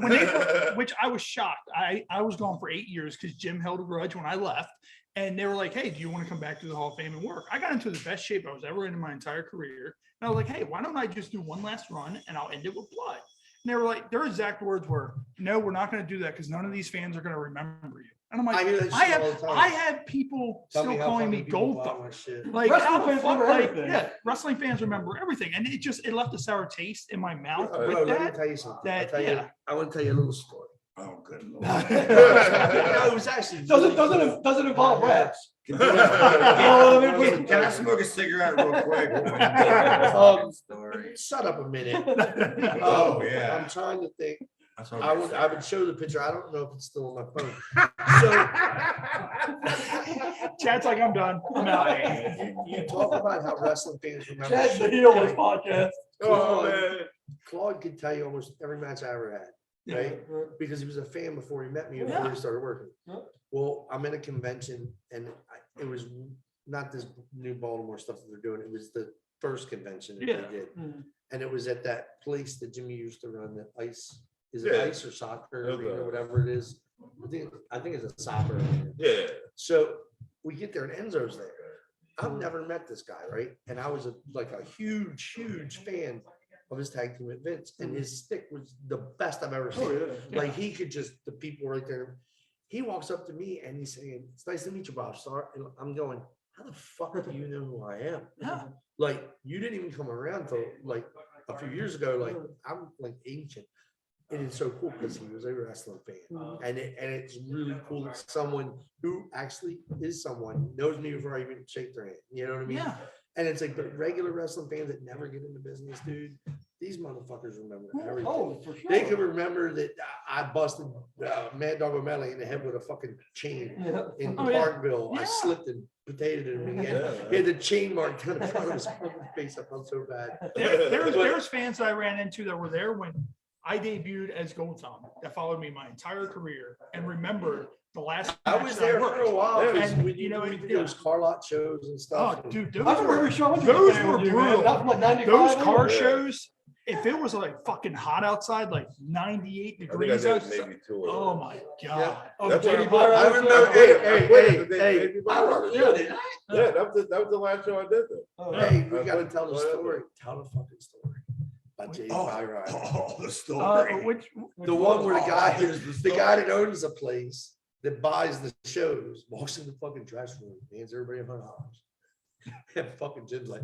when they which I was shocked. I was gone for 8 years because Jim held a grudge when I left, and they were like, "Hey, do you want to come back to the Hall of Fame and work?" I got into the best shape I was ever in my entire career, and I was like, "Hey, why don't I just do one last run and I'll end it with blood?" And they were like, their exact words were, "No, we're not going to do that because none of these fans are going to remember you." And I'm I like, hear that I shit all the time. have people Tell still me how calling me fucking people Gold buy Thumb. my shit. Like, Wrestling how the fans fuck, remember like, everything. yeah, wrestling fans remember everything, and it left a sour taste in my mouth Bro, with Bro, let me that. tell you something. that- I want to tell you a little story. Oh, good lord. No, it was actually Doesn't involve raps. Can Can I smoke a cigarette real quick? Shut up a minute. Oh, yeah. I'm trying to think. That's what I I'm would saying. show the picture. I don't know if it's still on my phone. Chad's like, I'm done. I'm out. You talk about how wrestling fans remember. Chad's the shit. heel of this podcast. Oh, man. Claude could tell you almost every match I ever had, right? Because he was a fan before he met me, before Yeah. he started working. Yeah. Well, I'm in a convention and it was not this new Baltimore stuff that they're doing. It was the first convention that Yeah. they did. Mhm. And it was at that place that Jimmy used to run, the ice, is it Yeah. ice or soccer, It was arena, a- whatever it is. I think it's a soccer arena. Yeah. So we get there and Enzo's there. I've never met this guy, right? And I was like a huge, huge fan of his tag team with Vince, and his stick was the best I've ever seen. Oh, yeah. Like he could just, the people right there. He walks up to me and he's saying, "It's nice to meet you, Bob Starr." And I'm going, "How the fuck do you know who I am?" Yeah. Like you didn't even come around till like a few years ago. Like I'm like ancient. And it's so cool because he was a wrestling fan. And it's really cool that someone who actually is someone knows me before I even shake their hand. You know what I mean? Yeah. And it's like, but regular wrestling fans that never get into business, dude, these motherfuckers remember everything. Oh, for sure. They can remember that I busted Mad Dog O'Malley in the head with a fucking chain Yeah. in Oh, yeah. Parkville. I Yeah. slipped and potatoed him. And Yeah. he had the chain mark down the front of his fucking face. I felt so bad. There's fans that I ran into that were there when I debuted as Gold Thumb that followed me my entire career and remember the last. I match was that there for worked. a while. 'Cause And, when you know, we did yeah. those car lot shows and stuff. Oh, dude, I remember every show. I went to those the were band with you, man. brutal. Not from like 95. Those car Yeah. shows, if it was like fucking hot outside, like 98 I think I degrees did outside. maybe 2 of Oh them. my Yeah. God. Oh, That's Jamie what Byron I show. remember. Hey, I remember you, didn't I? Yeah, that was the last show I did though. Oh, hey, we I gotta put- tell the whatever. story. Tell the fucking story. About Jamie Byron. The story. Which The one where the guy, here's the guy that owns the place that buys the shows, walks in the fucking dress room, hands everybody $100. And fucking Jim's like,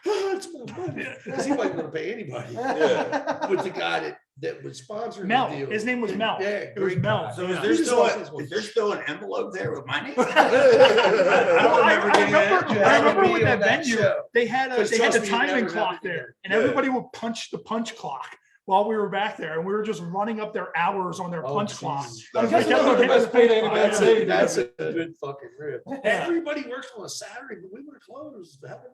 "Oh, it's my money." Because he wasn't gonna pay anybody. Yeah. With the guy that was sponsoring Mel, the deal. his name was Mel. Yeah, It was great Mel. guy. So Yeah. is there still an envelope there with my name? I remember with that on that venue, show. they had Because the trust me, you timing never clock have it there, again. and Yeah. everybody would punch the punch clock while we were back there, and we were just running up their hours on their Oh, punch clock. Jesus. I guess that's the best paid anybody That's ever a, made. that's a good fucking rip. Yeah. Everybody works on a Saturday, but we were closed. That's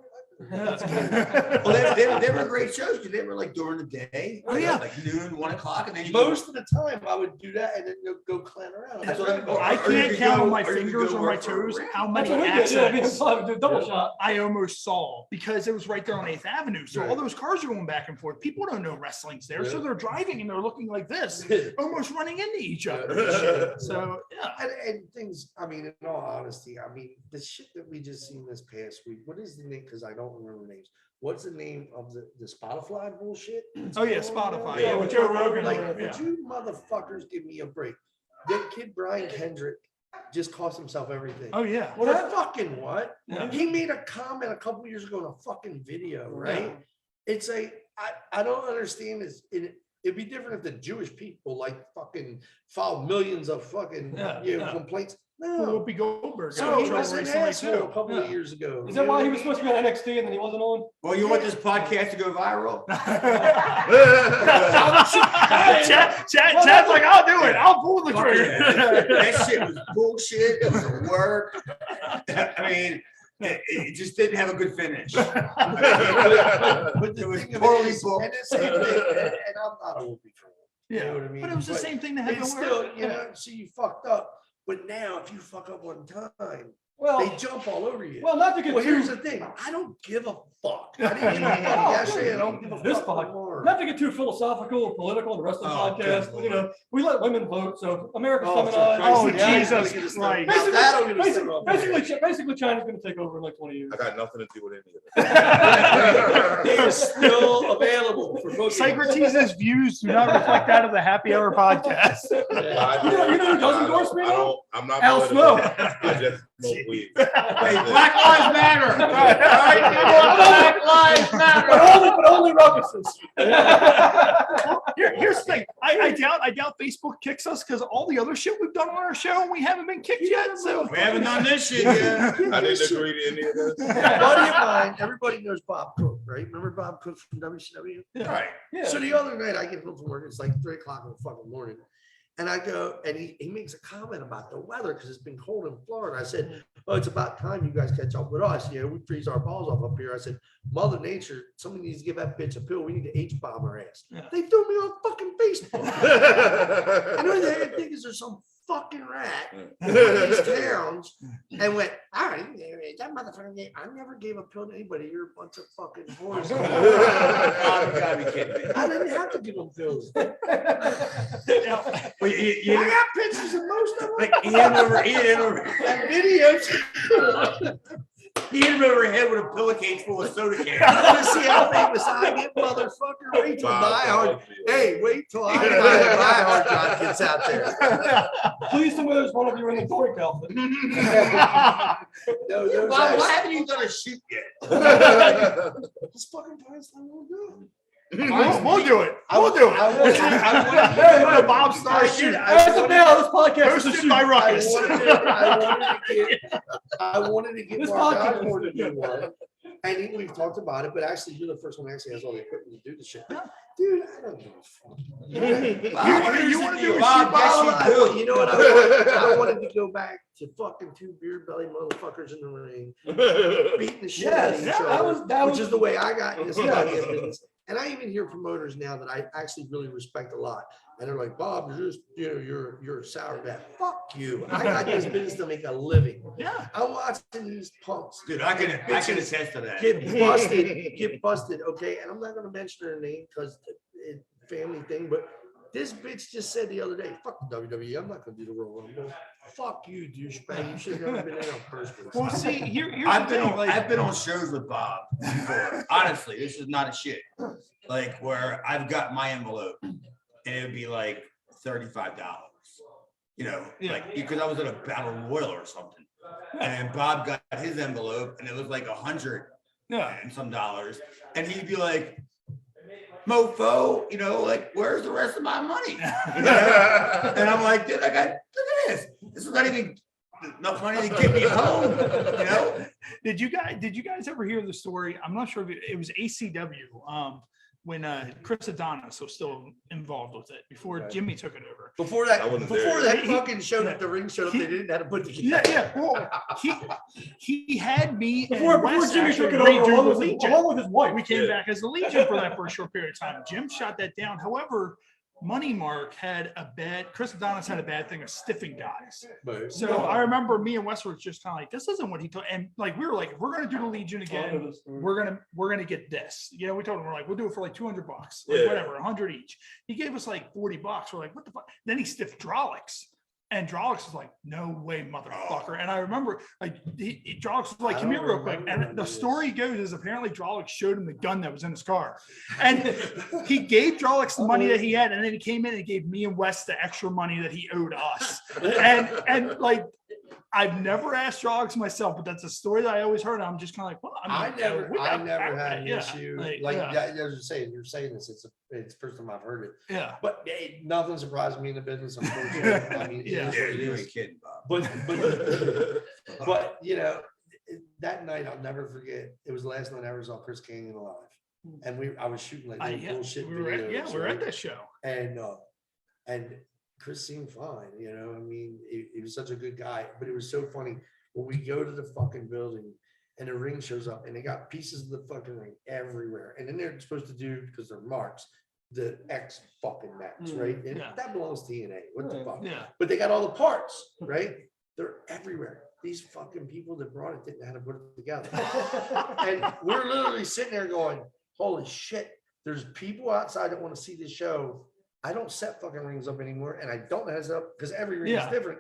Well, they were great shows because they were like during the day. Oh, yeah. Like noon, 1 o'clock, and then you Most of the time, I would do that and then go clown around. That's what I'm- I Or you can't could count go- on my or you could fingers go or my work for a toes rep. how That's many what we did. Yeah, me and accidents Sly would do a double shot. I almost saw because it was right there on 8th Avenue. So all Right. those cars are going back and forth. People don't know wrestling's there, so Yeah. they're driving and they're looking like this, almost running into each other. Yeah. So yeah, And things, I mean, in all honesty, I mean, the shit that we just seen this past week, what is the name? Because I don't remember names. What's the name of the Spotify bullshit? oh yeah, Spotify. Yeah, Yeah, with Joe Rogan. Like, yeah. would you motherfuckers give me a break? That kid Brian Kendrick just cost himself everything. Oh yeah. Well, that fucking what? Yeah. He made a comment a couple years ago in a fucking video, right? It's a, I don't understand this. It'd be different if the Jewish people like fucking filed millions of fucking Yeah. complaints. Well, No. Whoopie Goldberg. So got in he trouble was an recently, asshole too. a couple Yeah. of years ago. Is that why he was supposed to be on NXT and then he wasn't on? Well, you want this podcast to go viral? Chad's like, I'll do it. I'll pull the trigger. That shit was bullshit. It was a work. I mean, it just didn't have a good finish. But It the was thing of poorly is, booked. and the same thing, and I'm not a Whoopi fan. You Yeah, know what I mean? but it was the same thing that happened. It's still, you know, so you fucked up. But now if you fuck up one time, Well, they jump all over you. well, not to get Well, here's too, the thing. I don't give a fuck. I didn't give a fuck yesterday. I don't give a this fuck pod, tomorrow. not to get too philosophical or political in the rest of the Oh, podcast, good you know, we let women vote, so America's Oh, coming for on. Christ's Oh, sake, now you're gonna Jesus get us Christ. started. Now that'll get us started off. Basically, China's gonna take over in like 20 years. I got nothing to do with any of that. It is still available for voting. Psycrotes' views do not reflect that of the Happy Hour podcast. Yeah. You know who does endorse me, though? I'm not. Al political. Snow. I just smoke weed. Hey, Black Lives Matter. All right, Black Lives Matter. But only Ruckuses. Here's the thing. I doubt Facebook kicks us because all the other shit we've done on our show and we haven't been kicked yet. So We haven't done this shit yet. I didn't agree to any of this. A buddy of mine, everybody knows Bob Cook, right? Remember Bob Cook from WCW? Right. Yeah. So the other night I get home from work, it's like 3:00 in the fucking morning. And I go, and he makes a comment about the weather because it's been cold in Florida. I said, oh, it's about time you guys catch up with us. You know, we freeze our balls off up here. I said, Mother Nature, somebody needs to give that bitch a pill. We need to H-bomb her ass. Yeah. They threw me on fucking Facebook. I know they think is there's some fucking rat in one of these towns and went, all right, that motherfucker gave, I never gave a pill to anybody. You're a bunch of fucking whores. Oh, you gotta be kidding me. I didn't have to give them pills. Well, you I got pictures of most of them. like he hit him over And videos. he hit him over the head with a pillowcase full of soda cans. I want to see how famous I get, motherfucker. Wait till Wow, Die Hard. Hey, wait till I Die Hard John gets out there. Please tell me there's one of you in the Dork outfit. No, those Why guys- haven't you done a shoot yet? This fucking place I won't do. we'll do it. We'll do it. I The Bob Starr shoot. As of now, this podcast is a Hosted shoot. by Ruckus. I wanted to get This Mark podcast- Osborne to do one. And we've talked about it, but actually you're the first one that actually has all the equipment to do the shit. Dude, I don't give a fuck. You wanna do a Bob, shoot? yes, you do. You know what I wanted? I wanted to go back to fucking two beard belly motherfuckers in the ring, beating the shit out of each Yes, other, that which was is the way I got in this goddamn business. And I even hear promoters now that I actually really respect a lot. And they're like, Bob, you're just, you know, you're a sour dad. Fuck you. I got this business to make a living. Yeah. I'm watching these punks Dude, I can attest to that. get busted, okay? And I'm not gonna mention her name because it's family thing, but this bitch just said the other day, fuck the WWE, I'm not gonna do the Royal Rumble. Fuck you, douchebag. You should have never been in on first place. Well, see, here's I've the been thing. on Like, I've been on shows with Bob before. Honestly, this is not a shit. Like where I've got my envelope and it would be like $35. You know, Yeah. like because I was at a battle royal or something. And then Bob got his envelope and it was like $100 yeah. and some dollars. And he'd be like, mofo, you know, like, where's the rest of my money? You know? And I'm like, dude, look at this. This is not even enough money to get me home, you know? Did you guys ever hear the story? I'm not sure if it was ACW. When Chris Adonis was still involved with it before Jimmy took it over. Before that, I wasn't before there. that fucking showed up, the ring showed up, they didn't have to put Yeah, together. yeah. Well, he had me and Before Wes Jimmy actually took it over, redo along the with Legion. his wife. We came Yeah. back as the Legion for that for a short period of time. Jim shot that down. However, Money Mark had Chris Adonis had a bad thing of stiffing guys. But So I remember me and Wes were just kind of like, this isn't what he told. And like, we were like, if we're going to do the Legion again, we're going to get this. You know, we told him, we're like, we'll do it for like $200, like Yeah. whatever, 100 each. He gave us like $40. We're like, what the fuck? Then he stiffed Drolix. And Drolix was like, no way, motherfucker. And I remember like Drolix was like, I come here don't real quick. remember And the this. story goes is apparently Drolix showed him the gun that was in his car. And he gave Drolix the money that he had. And then he came in and gave me and Wes the extra money that he owed us. And like, I've never asked Drolix myself, but that's a story that I always heard. I'm just kind of like, well, I never had an yeah, issue like, that. yeah. As you're saying, it's the first time I've heard it. Yeah. But nothing surprised me in the business. Unfortunately, I mean, Yeah. it is Yeah, what it you is. ain't kidding, Bob. But you know, that night I'll never forget. It was the last night I ever saw Chris Canyon alive, and I was shooting like little Yeah, bullshit we were at, videos, we were at right? that show. And Chris seemed fine, you know. I mean, he was such a good guy, but it was so funny when we go to the fucking building and the ring shows up and they got pieces of the fucking ring everywhere, and then they're supposed to do, because they're marks, the X fucking match, right? And Yeah. that belongs to TNA. What the Right. fuck? Yeah. But they got all the parts, right? They're everywhere. These fucking people that brought it didn't know how to put it together. And we're literally sitting there going, holy shit, there's people outside that want to see this show. I don't set fucking rings up anymore, and I don't know how to set up because every ring Yeah. is different.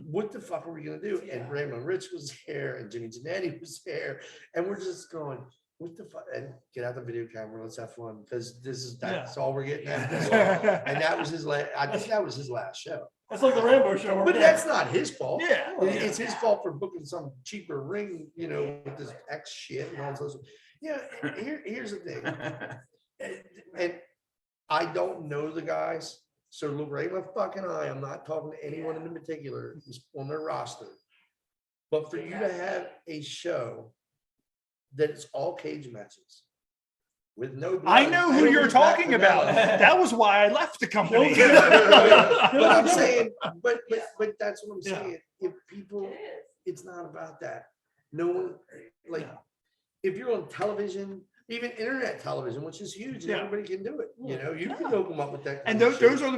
What the fuck are we gonna do? And Raymond Rich was there, and Jimmy Janetti was there, and we're just going, what the fuck? And get out the video camera, let's have fun, because that's all we're getting at. And that was his last. I think that was his last show. That's like the Rambo show. But that's not his fault. Yeah. It's his fault for booking some cheaper ring, with this X shit and all this. Here's the thing. And I don't know the guys, so look right in my fucking eye. I'm not talking to anyone in particular who's on their roster. But for you to have a show that is all cage matches with no blood, I know who you're talking about. That was why I left the company. But I'm saying, but that's what I'm Yeah. saying. If people, it's not about that. No one, like, if you're on television, even internet television, which is huge, and Yeah. everybody can do it. You can open up with that. And kind of those shit. are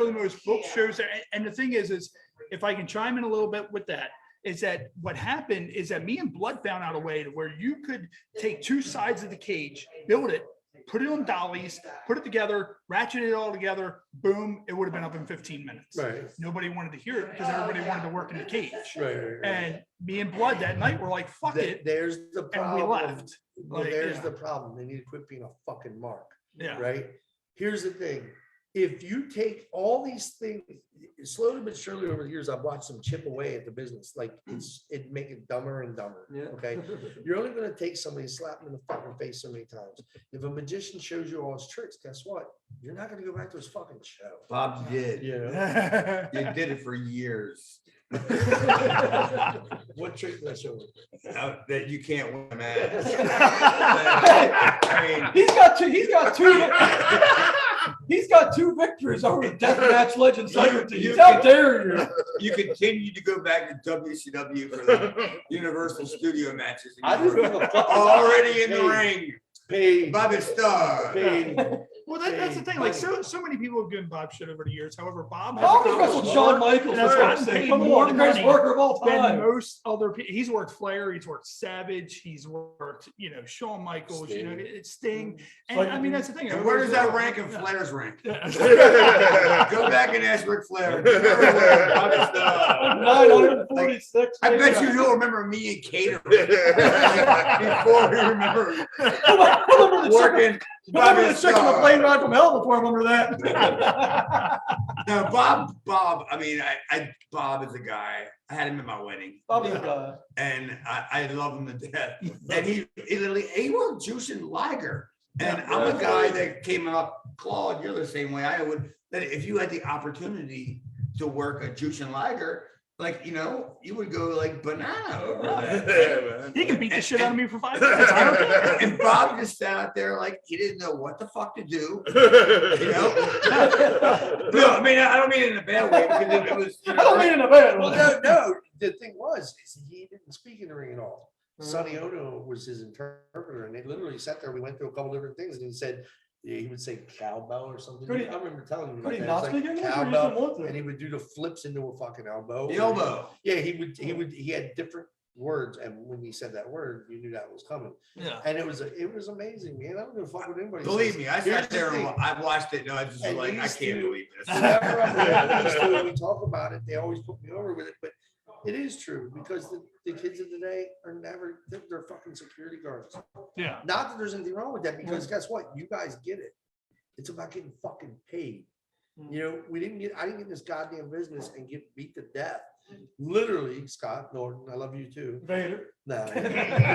the most booked shows. And the thing is if I can chime in a little bit with that, is that what happened is that me and Blood found out a way to where you could take two sides of the cage, build it, put it on dollies, put it together, ratchet it all together, boom, it would have been up in 15 minutes. Right. Nobody wanted to hear it because everybody wanted to work in the cage. Right. And me and Blood that night were like, fuck it. There's the And problem. we left. Well, Like, there's yeah. the problem. They need to quit being a fucking mark. Yeah. Right? Here's the thing. If you take all these things, slowly but surely over the years, I've watched them chip away at the business. Like it make it dumber and dumber. Yeah. Okay. You're only going to take somebody and slap them in the fucking face so many times. If a magician shows you all his tricks, guess what? You're not going to go back to his fucking show. Bob did. You know? You did it for years. What trick did I show you? That you can't win a match. I mean, He's got two victories over the deathmatch legend Psycrotes. You How can- dare you? you continue to go back to WCW for the Universal Studio matches. I And just you give were a fuck. already in the Hey. ring. Paid. Bobby Starr. Paid. Well, that's the thing. Like, so many people have given Bob shit over the years. However, Bob has Bobby wrestled Shawn Michaels. That's for what I'm God's sake. saying. Come More on, the greatest money worker of all than time. most other people. He's worked Flair. He's worked Savage. He's worked, Shawn Michaels. Sting. It's Sting. And I mean, that's the thing. And where does that rank in Flair's rank? Yeah. Go back and ask Ric Flair. Bobby Starr. 946. I bet you he'll remember me and Cater before he remembers working. Remember Bobby the chick on the Starr. plane ride from hell before I remember that. No, Bob. I mean, Bob is a guy. I had him at my wedding, Bobby's a guy. and I love him to death. And he worked Juice and Liger, and I'm a guy that came up. Claude, you're the same way I would. That if you had the opportunity to work a Juice and Liger, like you would go like banana over that. Yeah, man. He can beat the shit out of me for 5 minutes. I don't care. And Bob just sat out there like he didn't know what the fuck to do. No, I mean I don't mean it in a bad way because it was. I don't mean in a bad Well, way. no. The thing was, is he didn't speak in the ring at all. Sonny Ono was his interpreter, and they literally sat there. We went through a couple different things, and he said, he would say cowbell or something. Could he- I remember telling him. could he that. not It's speak English, or he just cowbell, didn't want to? and he would do the flips into a fucking elbow. The elbow. Yeah, he had different words, and when he said that word, you knew that was coming. Yeah. And it was amazing, man. I don't give a fuck what anybody Believe says. me, I Here's sat the there thing. and I watched it. And I just was And like, I these can't two- believe this. Whenever I'm around these two and we talk about it, they always put me over with it, but it is true because the kids of today are never, they're fucking security guards. Yeah. Not that there's anything wrong with that, because guess what? You guys get it. It's about getting fucking paid. I didn't get in this goddamn business and get beat to death. Literally, Scott Norton, I love you too. Vader. No,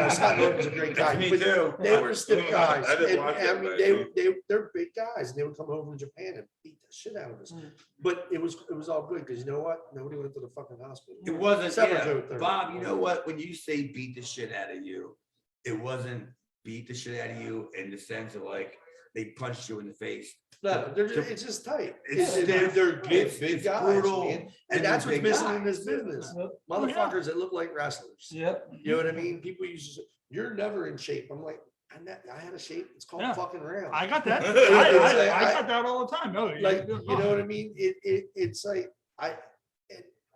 Scott Norton's a great guy. Me but too. They were stiff guys. I didn't And, watch I that mean, back they're big guys, and they would come home from Japan and beat the shit out of us. But it was all good because you know what? Nobody went to the fucking hospital. It wasn't, Except for yeah, Joe Thurman. Bob, you know what? When you say beat the shit out of you, it wasn't beat the shit out of you in the sense of like they punched you in the face. No, it's just tight. It's They're stiff. big, It's big guys, brutal. man. And And that's they're what's big missing in guys. this business. Yep. Motherfuckers that look like wrestlers. Yep. You know what I mean? People used to say, you're never in shape. I'm like, And that, I had a shape. It's called Yeah. fucking round. I got that. I got that all the time. No, Like, you know what I mean? It's like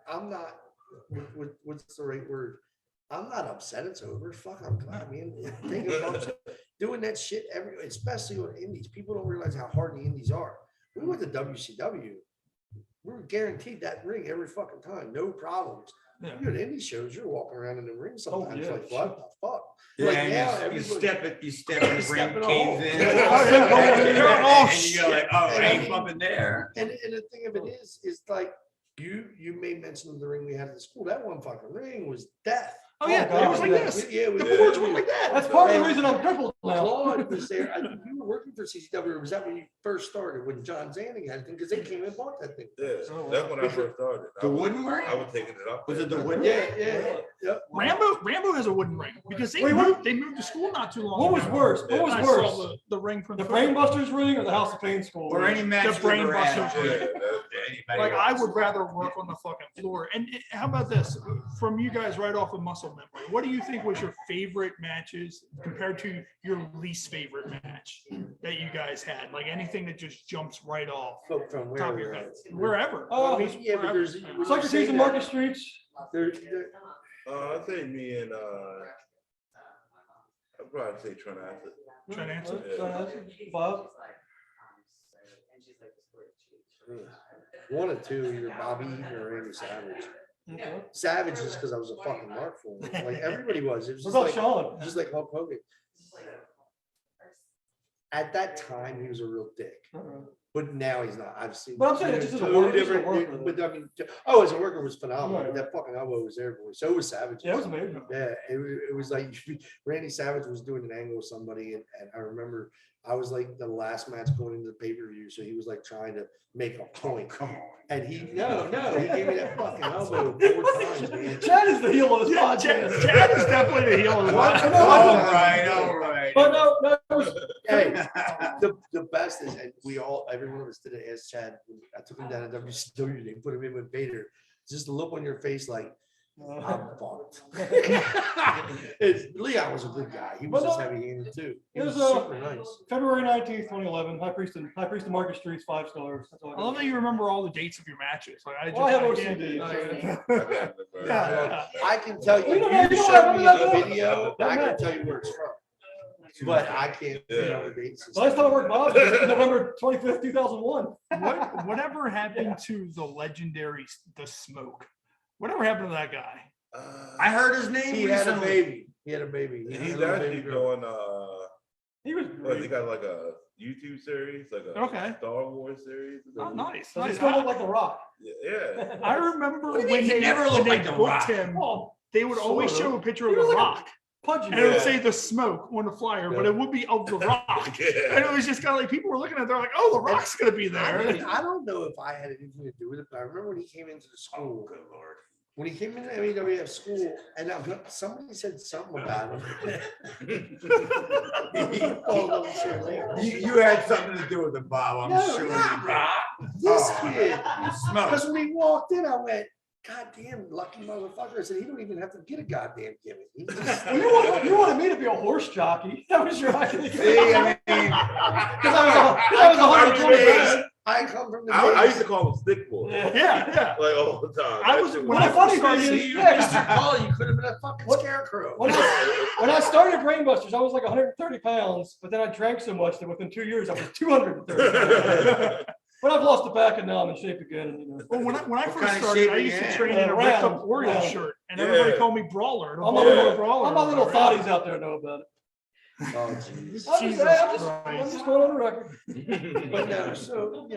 I'm not. What's the right word? I'm not upset it's over. Fuck, I'm glad. I mean, taking bumps, doing that shit especially on indies. People don't realize how hard the indies are. We went to WCW. We were guaranteed that ring every fucking time, no problems. Yeah. You go to indie shows, you're walking around in the ring sometimes yeah, like, what the fuck? Yeah, Like and now, you everybody- step in the ring, Step in a caves hole. in. Yeah. And Oh, you go like, oh, shit. I ain't bumping there. And the thing of it is like you made mention of the ring we had at the school. That one fucking ring was death. Oh yeah, God, it was like yeah. this. Yeah, we The boards were like that. That's part of the And reason I'm crippled now. Claude was there. I think you were working for CCW. Or was that when you first started? When John Zanning had it? Because they came and bought that thing. Yeah, Oh, that's when I first started. The wooden ring? I was taking it up. Was it the wooden? Yeah. Yep. Rambo has a wooden ring because they Wait, moved to school not too long What was ago. worse? What was I worse? saw the ring from The the Brainbusters ring or the House of Pain school? Or any match. Brain you ever had. busters. Yeah, Like I would rather work on the fucking floor. And how about this from you guys right off of muscle memory? What do you think was your favorite matches compared to your least favorite match that you guys had? Like anything that just jumps right off From where? top of your head, wherever. Oh, I mean, yeah, but there's. when you Socrates say and that, Market Streets. there- I'd say me and I'd probably say Trent Acid. Trying to answer. Bob. One or two, either Bobby Eaton or Randy Savage. Okay. Savage is because I was a fucking mark for him. Like everybody was. It was What just about like, Sean? just like Hulk Hogan. At that time, he was a real dick. But now he's not. I've seen. But I'm saying just as a totally worker, just as a different. worker, But I mean, as a worker was phenomenal. Right. That fucking elbow was there, boy. So was Savage. Yeah, it was amazing. Yeah, it was like Randy Savage was doing an angle with somebody, and I remember I was like the last match going into the pay-per-view, so he was like trying to make a point. Come on. And he no, he gave me that fucking elbow 4 times, man. Chad is the heel of this Yeah, podcast. Chad is definitely the heel of the What? podcast. All right. But no, it was Hey, the best is, and every one of us did it. As Chad, I took him down to WCW. They put him in with Vader. Just the look on your face, like I'm fucked. Leon was a good guy. He was But just no, heavy-handed too. He it was was, super nice. February 19th, 2011. High Priest of Market Streets, 5 stars. That's all I love that you remember all the dates of your matches. Like I just, Well, I have can't- OCD. Yeah. I can tell you, You don't you have- you don't showed have me that a though? video, Doesn't I can matter. tell you where it's from. But I can't remember dates. and The last stuff. time I worked Bob was November 25th, 2001. Whatever happened to the legendary The Smoke? Whatever happened to that guy? I heard his name He had a recently. baby. He had a baby. He had He's a little actually baby girl. doing He was what, he great. got like a YouTube series, like a Okay. Star Wars series. Oh, nice. Does he Nice. still look like The Rock? Yeah. I remember What do you when mean? He they never when looked they like The booked Rock. him, Well, they would always sort of. show a picture He of was The like a Rock. pudgy. And it would Yeah. say The Smoke on the flyer, but Yeah. it would be of The Rock. And Yeah. it was just kind of like people were looking at it, they're like, oh, The Rock's going to be I there. don't know if I had anything to do with it, but I remember when he came into the school. Good Lord. When he came into MEWF school, and somebody said something about him. You had something to do with it, Bob. I'm No, sure not you Rock. This Oh, kid. Smoke. Because when he walked in, I went, God damn, lucky motherfucker. I said, he don't even have to get a goddamn gimmick. He just, Well, you wanted me to be a horse jockey. That was your idea. See, I mean, Because I was 120 pounds. I come from the I used days. to call him Stickball. Yeah. Yeah. Like all the time. I That was- shit when Well, I the funny first started thing is, seeing yeah, Mr. Call, you could have been a fucking What? scarecrow. when I started Brainbusters, I was like 130 pounds, but then I drank so much that within 2 years I was 230. But I've lost it back and now I'm in shape again. And, you know. Well, when I What first kind of started, shape I are you used to in? train in a Round, ripped up Oreo round. shirt, and everybody Yeah. called me Brawler. All The my Brawler, little, Brawler, all my little whatever. thotties out there know about it. Oh, jeez. I'm Jesus I'm Christ. just going on the record. But no, so,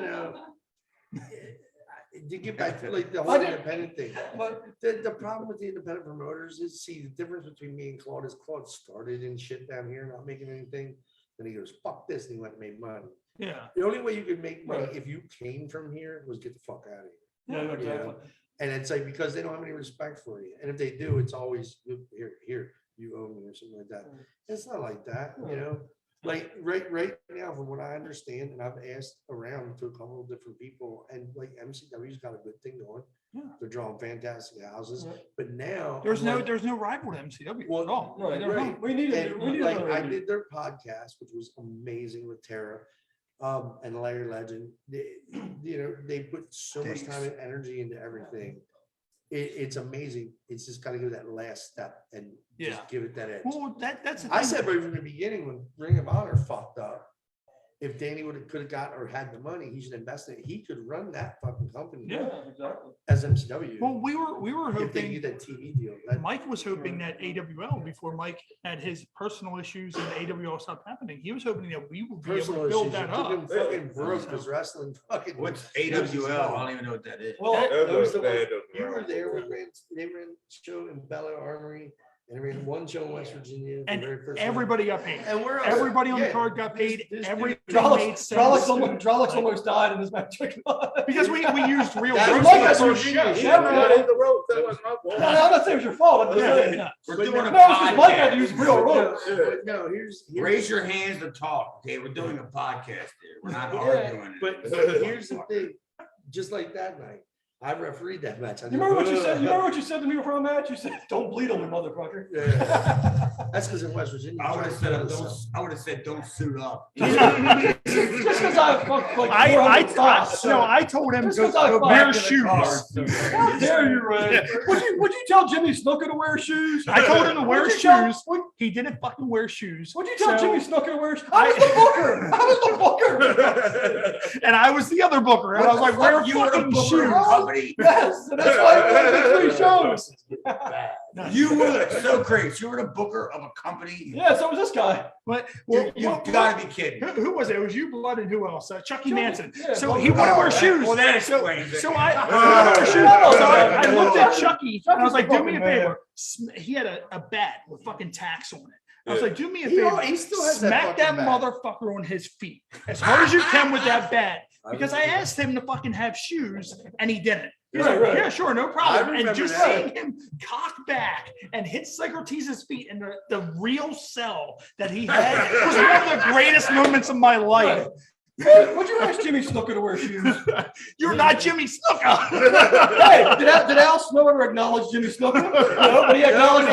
to get back to like the whole I did- independent thing. But The problem with the independent promoters is, see, the difference between me and Claude is Claude started in shit down here, not making anything. Then he goes, fuck this, and he went and made money. Yeah. The only way you could make money Right. if you came from here was get the fuck out of here. yeah, exactly. And it's like, because they don't have any respect for you. And if they do, it's always, here, you owe me or something like that. It's not like that, you know? Like right now, from what I understand, and I've asked around to a couple of different people, and like MCW's got a good thing going. Yeah. They're drawing fantastic houses, Right. but now There's I'm no like, rival to MCW Well, at all. Right, They're right. not. We need and to. like I did their podcast, which was amazing with Tara, and Larry Legend. They put so much time and energy into everything. It's amazing. It's just got to go that last step and Yeah. just give it that edge. Well, that's the I thing. said right from the beginning when Ring of Honor fucked up, if Danny could have got or had the money, he should invest in it. He could run that fucking company Yeah. Exactly. as MCW. Well, we were if they hoping. get that TV deal. That- Mike was hoping that AWL, before Mike had his personal issues and AWL stopped happening, he was hoping that we would be able personal to build issues, that you took him up. fucking broke because wrestling fucking. What's AWL? I don't even know what that is. Well, That was the one- Bad, You were there when they ran a show in Bella Armory, and they ran one show in West Virginia. the And very first one. everybody got paid. And we're Everybody on the yeah, card got paid. this Everything dude- made sense. Trollocs almost died in this match. Because we used real That's ropes Mike on the has first Virginia. show. Yeah, I hit the rope. That was my No, fault. I'm not saying it was your fault. I'm just Yeah, saying. yeah. We're But doing no, a No, it's just Mike had to use podcast. real ropes. But no, here's Raise your hands to talk, okay? We're doing a podcast here. We're not Yeah. arguing. but here's the thing. Just like that night, I refereed that match. You remember what you said? You remember what you said to me before a match? You said, "Don't bleed on me, motherfucker." Yeah. That's because in West Virginia. I would have said, don't suit up. Just because I fucked like I 400 stocks. I told him Just to 'cause I go fucked wear in the shoes. How dare you, Ray? Would you tell Jimmy Snooker to wear shoes? I told him to wear Would you tell- shoes. He didn't fucking wear shoes. Would you tell So- Jimmy Snooker to wear shoes? I was the booker. I was the booker. And I was the other booker. And I was like, wear You were the fucking booker of shoes. the company. Yes, and that's why I went to 3 shows. You were so great. You were the booker of a company. Yeah, so was this guy. But You've got to be kidding. who was it? It was you, Blood, and who else? Chucky Manson. Yeah, So Blood. he wanted to wear shoes. Well, that explains it. So I wear shoes. So I looked at Chucky and I was like, do me a Chucky's a favor. He had a bat with fucking tacks on it. I was Yeah. like, do me a He favor. still has that Smack that fucking bat. motherfucker on his feet as hard as you can with that bat. Because I asked him to fucking have shoes and he didn't. He's Right, like, right. yeah, sure, no problem. And remember just that. seeing him cock back and hit psycrotes' feet in the real cell that he had was one of the greatest moments of my life. Hey, would you ask Jimmy Snooker to wear shoes? You're not Jimmy Snuka. Hey, did Al Snow ever acknowledge Jimmy Snooker? No, but he acknowledged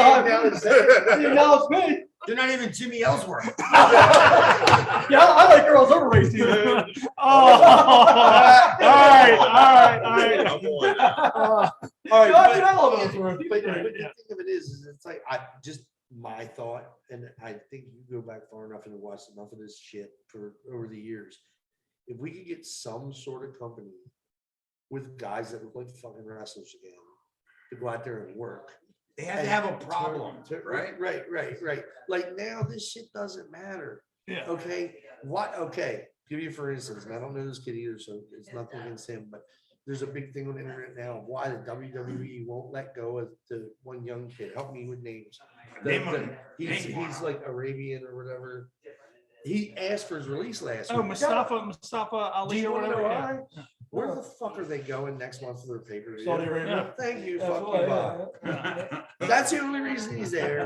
he acknowledged me. You're not even Jimmy Ellsworth. Yeah, I like girls over race either. All right. I'm on. All right, God, but- dude, I love Ellsworth. But the thing of it is it's like just my thought, and I think you go back far enough and watch enough of this shit for over the years. If we could get some sort of company with guys that look like fucking wrestlers again to go out there and work. They have to have a problem, right? Right. Like now, this shit doesn't matter. Yeah. Okay, what? Okay, give you for instance, and I don't know this kid either, so it's nothing against him, but there's a big thing on the internet now of why the WWE won't let go of the one young kid. Help me with names. Name him. He's like Arabian or whatever. He asked for his release last Oh, week. Mustafa Do Ali you or want to know whatever. why? Where the fuck are they going next month for their paper? Saudi Arabia. Thank you. That's Fuck why, you, Bob. Yeah. That's the only reason he's there.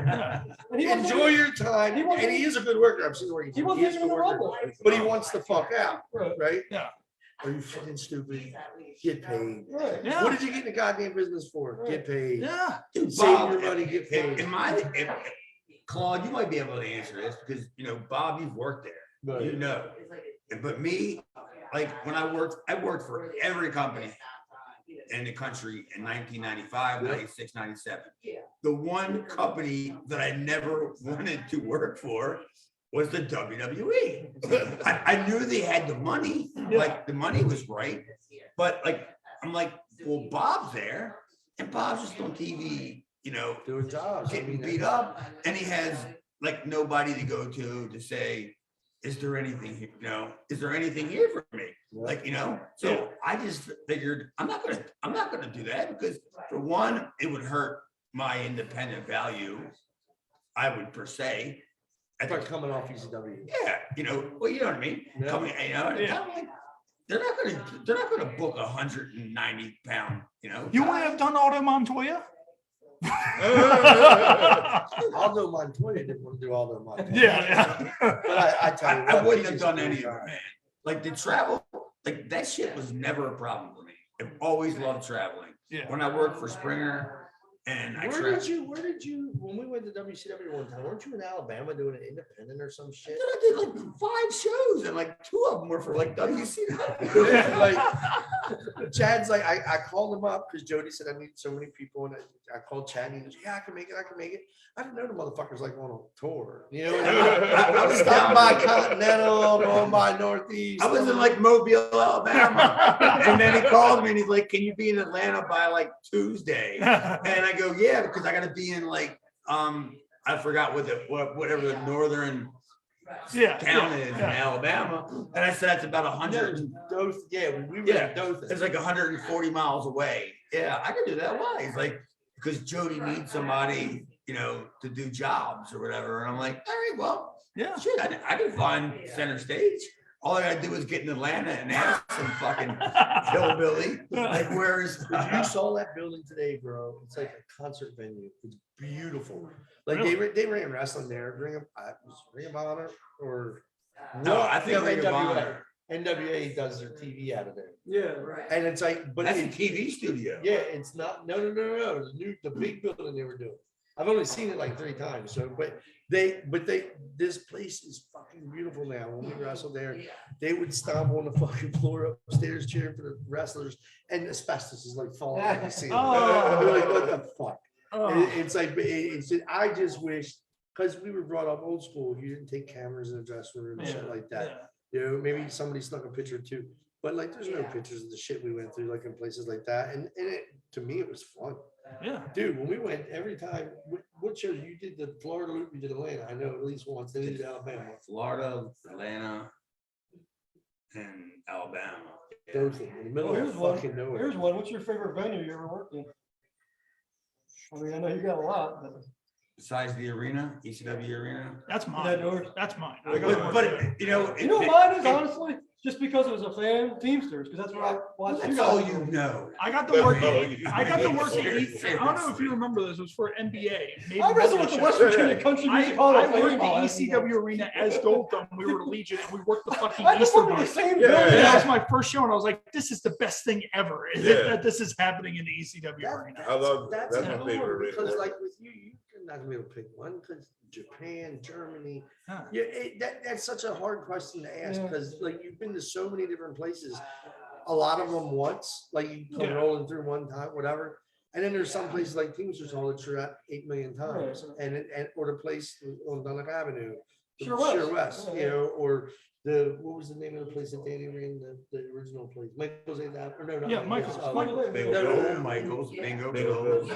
And he wasn't Enjoy your time. he wasn't- And he is a good worker. I've seen where He wasn't is a even in good the worker. Rumble. But he wants to fuck out, Right. right? Yeah. Are you fucking stupid? Get paid. Right. Yeah. What did you get in the goddamn business for? Get paid. Yeah. Dude, Save Bob, your money, get paid. Claude, you might be able to answer this because Bob, you've worked there. You know. But me, like when I worked for every company in the country in 1995, 96, 97. The one company that I never wanted to work for was the WWE. I knew they had the money, like the money was right, but like I'm like, well, Bob's there, and Bob's just on TV, Doing jobs. getting beat up, and he has like nobody to go to say, is there anything here? Is there anything here for me? Like, so I just figured I'm not gonna do that because for one, it would hurt my independent value. I would per se. Start coming off ECW. Yeah, well, you know what I mean. Yeah. Coming, they're not gonna book 190 pound. You wouldn't have done Auto Montoya? Aldo Montoya didn't want to do Aldo Montoya. Yeah. But I tell you, I what, wouldn't he have just done did any of fine. it, man. Like the travel, like that shit was never a problem for me. I've always loved traveling. Yeah. When I worked for Springer and I traveled. Where did you, when we went to WCW one time, weren't you in Alabama doing an independent or some shit? I did like 5 shows and like 2 of them were for like WCW. Like, Chad's like, I called him up because Jody said I need so many people, and I called Chad, and he goes, yeah, I can make it. I didn't know the motherfuckers like on a tour, you know. I'm stopping by Continental, going by Northeast. I was in like Mobile, Alabama. And then he called me and he's like, can you be in Atlanta by like Tuesday? And I go, yeah, because I gotta be in like I forgot whatever the northern town is in Alabama. And I said that's about 100. Yeah, we were Yeah, in Dothan. it's like 140 miles away. Yeah, I can do that. Why? He's like, because Jody needs somebody, you know, to do jobs or whatever. And I'm like, all right, well, Yeah. shit, I can find center stage. All I gotta do is get in Atlanta and have some fucking hillbilly. Like, where's If you saw that building today, bro, it's like a concert venue. It's beautiful. Like Really? they ran wrestling there. Ring of Honor or No, I think Ring of NWA. Honor. NWA does their TV out of there, Yeah, right. and it's like, but That's a it, TV studio. yeah, it's not. No. The big building they were doing. I've only seen it like 3 times. So, this place is fucking beautiful now. When we wrestled there, they would stomp on the fucking floor upstairs cheering for the wrestlers, and asbestos is like falling on the ceiling. Oh. We're like, what the fuck? Oh. It's like, I just wish, because we were brought up old school, you didn't take cameras in the dressing room and shit like that. You know, maybe somebody snuck a picture too, but like, there's no pictures of the shit we went through, like in places like that. And to me, it was fun. Yeah. Dude, when we went every time, what shows you did? The Florida loop, you did Atlanta. I know at least once. They did Alabama. Florida, Atlanta, and Alabama. Dothan, in the middle Well, of fucking nowhere. Here's one. What's your favorite venue you ever worked in? I mean, I know you got a lot, but Besides the arena, ECW arena. That's that mine. yours? That's mine. But you know, You know what mine is, honestly? Just because it was a fan, Teamsters, because that's what I watched. that's you all guys you do. know. I got to work. Oh, I got to work. Seriously. I don't know if you remember this. It was for NBA. Maybe I wrestled with the West Virginia Country Music Hall I of Fame. worked the all that ECW arena as Goldtham. We were Legion, and we worked the fucking I just Easter worked in the Bunny. same Yeah. And building. that was my first show, and I was like, "This is the best thing ever." Is it Yeah. that this is happening in the ECW arena? I love That's that's my cool, favorite arena. because like with you, you're not gonna be able to pick one because Japan, Germany. Huh. Yeah, that's such a hard question to ask Yeah. because like you've been to so many different places. A lot of them once, like you come Yeah. rolling through one time, whatever. And then there's some places like Teamsters Hall that you're at 8 million times, Right. and or the place on Dunlop Avenue, Sure West. Sure West, Yeah, you yeah. know, or what was the name of the place that Danny ran, the original place? Michael's ate that, or no, not Yeah, Michael's. Michael's. Bingo. Oh, Michael's bingo. Bingo.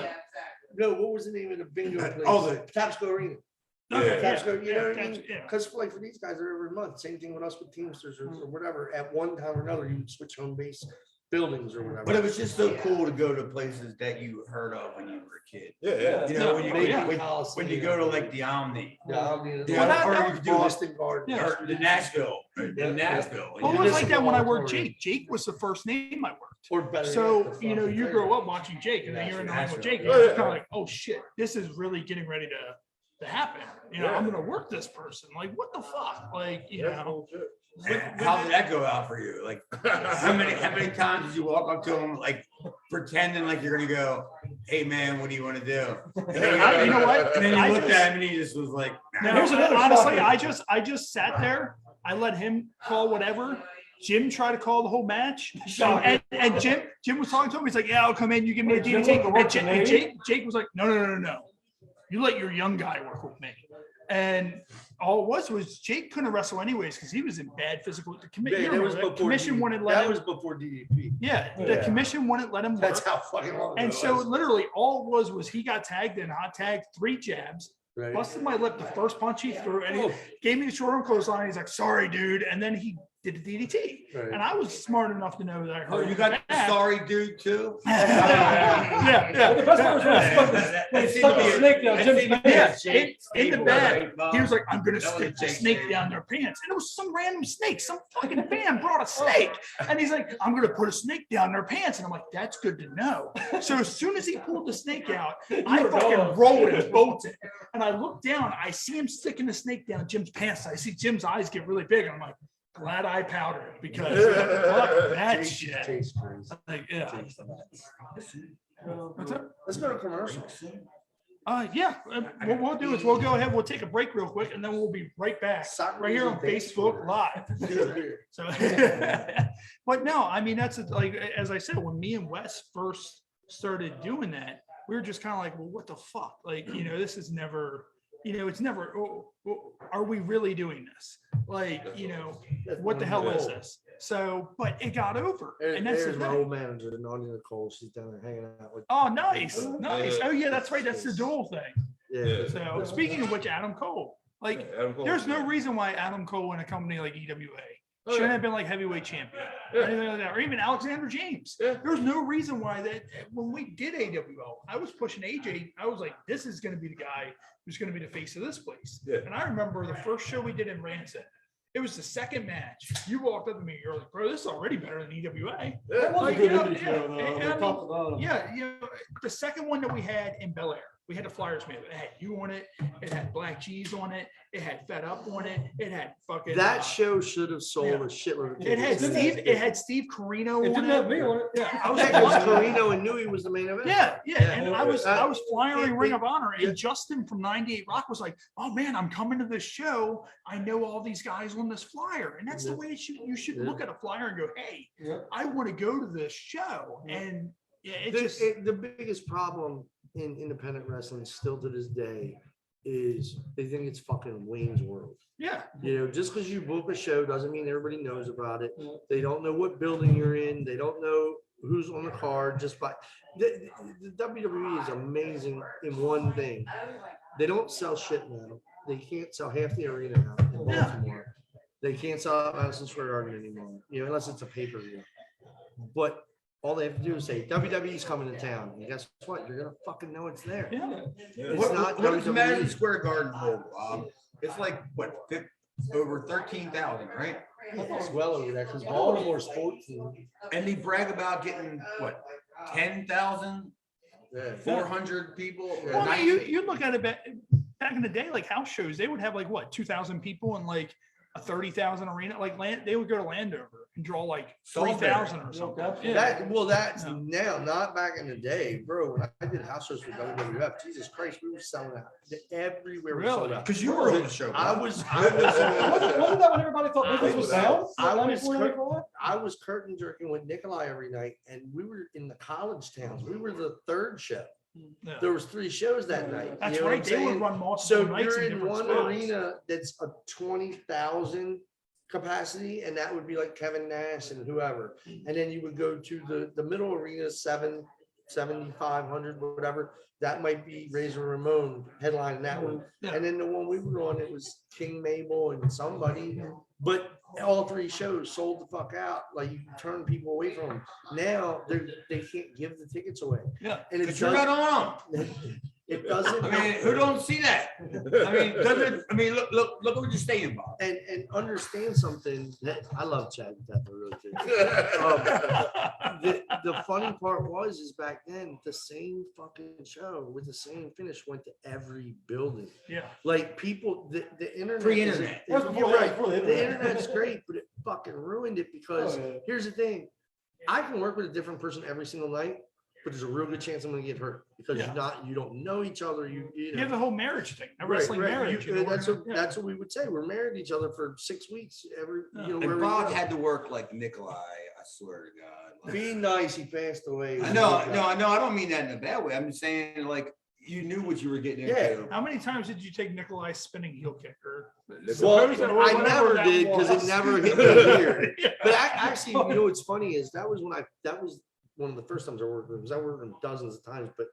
No, what was the name of the bingo place? Oh, the- Tapsco Arena. Okay, Yeah. Tapsco, you know what I mean? Yeah. Because like for these guys, they're every month. Same thing with us with Teamsters or whatever. At one time or another, you would switch home base buildings or whatever. But it was just so cool to go to places that you heard of when you were a kid. Yeah. You know, when you, Yeah. when you go to like the Omni, Yeah, or you do Boston Garden. Yeah. or the Nashville, in Nashville. Well, it you was know, like that when I worked Jake. Jake was the first name I worked. Or better. So, yet, the you know, fucking you thing. grow up watching Jake, and then you're in the ring with Jake, and Oh, you're yeah. kind of like, oh shit, this is really getting ready to happen. You know, I'm gonna work this person. Like, what the fuck? Like, you That's know, cool shit. And how did that go out for you? Like, how many times did you walk up to him, like pretending like you're gonna go, "Hey man, what do you want to do?" And then you know what? And then I you looked just- at him and he just was like, now, Here's another honestly, shocking- I just sat there. I let him call whatever. Jim tried to call the whole match, and Jim was talking to him. He's like, "Yeah, I'll come in. You give me a Wait, Jim DDT." wouldn't work And for me? Jake was like, "No. You let your young guy work with me." And all it was Jake couldn't wrestle anyways because he was in bad physical. The Yeah, that was before commission DDP. wouldn't let That him. was before DDP. Yeah, the Yeah. commission wouldn't let him work. That's how fucking long. And ago it so was, literally all it was he got tagged in, hot tagged, 3 jabs, right? busted my lip the first punch he threw, and he Oh. gave me the short arm clothesline. He's like, "Sorry, dude," and then he did the DDT. Right. And I was smart enough to know that I heard. Oh, you got the that. sorry dude too? Yeah. The best part was when he stuck the- when he stuck the snake down Jim's pants. In the bag, he was like, I'm gonna That was stick the Jake snake Snake. down their pants. And it was some random snake. Some fucking fan brought a snake. And he's like, I'm gonna put a snake down their pants. And I'm like, that's good to know. So as soon as he pulled the snake out, I were fucking gone. rolled and bolted. And I look down, I see him sticking the snake down Jim's pants. I see Jim's eyes get really big. And I'm like, glad I powdered because fuck that shit. Chase crazy. Like, yeah. What's up? Let's go to commercial. Yeah, what we'll do is we'll go ahead, we'll take a break real quick and then we'll be right back, right here on Facebook Live. So, but no, I mean, that's like, as I said, when me and Wes first started doing that, we were just kind of like, well, what the fuck? Like, this is never, it's never, are we really doing this? Like, what the hell is this? So, but it got over. And that's the There's my thing. old manager, Nadia Nicole. She's down there hanging out with. Oh, nice. Oh, yeah, that's right. That's the dual thing. Yeah. So speaking of which, Adam Cole, like, there's no reason why Adam Cole in a company like EWA shouldn't have been like heavyweight champion or anything like that, or even Alexander James. There's no reason why that when we did AWO, I was pushing AJ. I was like, this is going to be the guy who's going to be the face of this place. And I remember the first show we did in Rancid. It was the second match. You walked up to me. You're like, bro, this is already better than EWA. That was a Like, good you know, indie show, though. yeah, We I mean, talked about it. Yeah, the second one that we had in Bel Air, we had the Flyers made. It had you on it. It had Black Cheese on it. It had Fed Up on it. It had fucking That show should have sold yeah. a shitload of It had tickets. Steve. It had Steve Carino It on didn't it. have me on it. Yeah, I was Yeah, 'cause flying. Carino and Newey was the main event. Yeah, and I was flying it- Ring of Honor, and yeah. Justin from 98 Rock was like, "Oh man, I'm coming to this show. I know all these guys on this flyer," and that's the Yeah. way you should Yeah. look at a flyer and go, "Hey, Yeah. I want to go to this show." Yeah. And yeah, it The, just the biggest problem in independent wrestling still to this day is they think it's fucking Wayne's World. yeah. Just because you book a show doesn't mean everybody knows about it. Yeah. They don't know what building you're in. They don't know who's on the card. Just by the WWE is amazing in one thing. They don't sell shit now. They can't sell half the arena now in Yeah. Baltimore. They can't sell out Madison Square Garden anymore, unless it's a pay-per-view. But all they have to do is say WWE's coming to town. And guess what? You're gonna fucking know it's there. Yeah. It's What not does WWE. Madison Square Garden hold? It's like what, over 13,000, right? It's well over there because Baltimore's 14. And they brag about getting what, 10,000, Yeah. 400 people. or Well, I 90? mean, you look at it back in the day, like house shows, they would have like what 2,000 people in like a 30,000 arena. Like they would go to Landover and draw like 3,000 or something. Yeah. That's No. now, not back in the day, bro. When I did house shows for WWF, Jesus Christ, we were selling out everywhere. We sold Really? out. Because you were on the show. I bro. was Wasn't that when everybody thought business was down? I was curtain jerking with Nikolai every night, and we were in the college towns. We were the third show. Yeah. There was 3 shows that night. That's You know what right. I'm They would saying? run multiple So nights you're in in different one spots. arena that's a 20,000 capacity, and that would be like Kevin Nash and whoever. And then you would go to the middle arena, 7,500, whatever. That might be Razor Ramon headlining that one. Yeah. And then the one we were on, it was King Mabel and somebody. But all 3 shows sold the fuck out. Like you turn people away from them. Now they can't give the tickets away. Yeah. And it Because you're not on. it doesn't. I mean, who don't see that? I mean, look what you're saying, Bob. And understand something that I love Chad Death, I really do. The funny part is back then the same fucking show with the same finish went to every building. Yeah. Like people, the internet. Free is- internet. you're That's before- right. before the The internet. internet's great, but it fucking ruined it because Oh, yeah. here's the thing. I can work with a different person every single night, but there's a real good chance I'm gonna get hurt because Yeah. you don't know each other. You You have the whole marriage thing, a Right, wrestling right. marriage. You- you know, that's we're what gonna- that's what we would say. We're married to each other for 6 weeks. Yeah. Wherever And we Bob go. had to work like Nikolai, I swear to God. Be nice. He passed away. I know, I don't mean that in a bad way. I'm just saying, like, you knew what you were getting Yeah. into. How many times did you take Nikolai's spinning heel kick? Or Well, suppose that- or I whatever never that did because it was. never hit me here. Yeah. But actually, you know what's funny is that was one of the first times I worked with him, because I worked with him dozens of times. But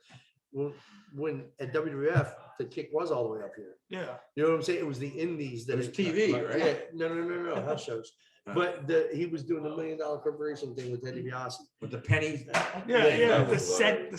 when at WWF, the kick was all the way up here. Yeah. You know what I'm saying? It was the indies that It was TV, like, right? Yeah, no, house shows. But he was doing the $1 million corporation thing with Eddie Biasi. With the pennies. Yeah, the And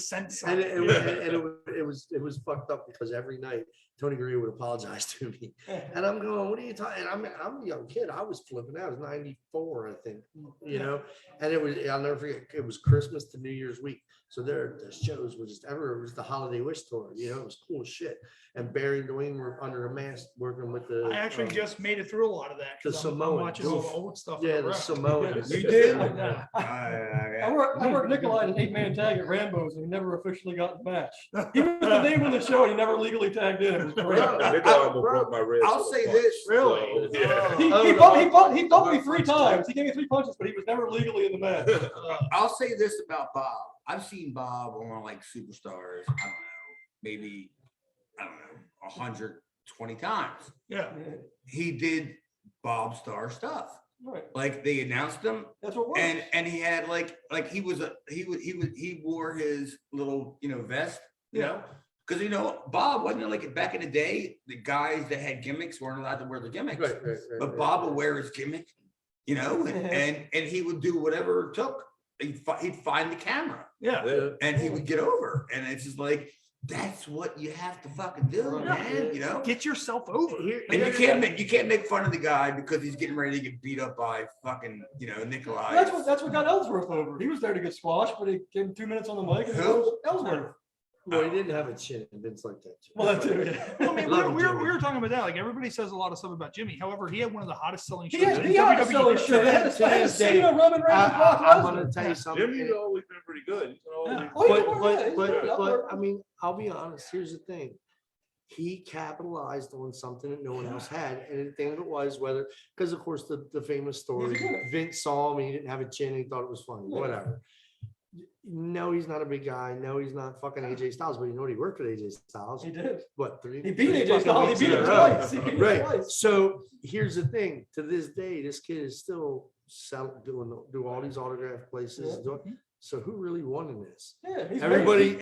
scent. And it was fucked up because every night Tony Gurria would apologize to me. And I'm going, what are you talking? And I'm a young kid. I was flipping out. I was 94, I think, you know, and I'll never forget, it was Christmas to New Year's week. So the shows were just everywhere. It was the Holiday Wish tour, you know, it was cool as shit. And Barry and Dwayne were under a mask working with the. I actually just made it through a lot of that. 'Cause I'm Samoans. watching all the old stuff. Yeah, on the rep. Samoans. You did? Yeah. I worked Nikolai in an 8-man tag at Rambo's and he never officially got the match. He was the name of the show and he never legally tagged in. It was great. I'll say this. Really? Yeah. He bumped me 3 times. He gave me 3 punches, but he was never legally in the match. I'll say this about Bob. I've seen Bob on like Superstars. I don't know, maybe 120 times. Yeah. He did Bob Starr stuff. Right. Like they announced him, That's what works. and he had like he wore his little vest, because Bob wasn't like back in the day. The guys that had gimmicks weren't allowed to wear the gimmicks, Right. but Bob would wear his gimmick, and he would do whatever it took. He'd find the camera, Yeah. and he would get over, and it's just like that's what you have to fucking do, man. Get yourself over. And you can't make fun of the guy because he's getting ready to get beat up by fucking Nikolai. That's what got Ellsworth over. He was there to get squashed, but he gave him 2 minutes on the mic. And Who? Ellsworth. Well, he didn't have a chin, and Vince like that too. Well, that too. Yeah. Well, I mean, Love him, we Jimmy. were talking about that. Like everybody says a lot of stuff about Jimmy. However, he had one of the hottest selling shows. He had in a WWE selling history. show. They had Today's a Cena, Roman Reigns, and Brock I'm Lesnar. gonna tell you something. Jimmy's always been pretty good. He's always Yeah. Oh, I mean, I'll be honest. Here's the thing. He capitalized on something that no one else had, and the thing of it was because of course the famous story, Vince saw him and he didn't have a chin and he thought it was funny. Whatever. No, he's not a big guy. No, he's not fucking AJ Styles, but you know what? He worked with AJ Styles. He did. What, 3? He beat three AJ fucking Styles. He weeks beat in him a row. twice. He beat him Right. twice. So here's the thing. To this day, this kid is still do all these autograph places. So who really won in this? Yeah, he's Everybody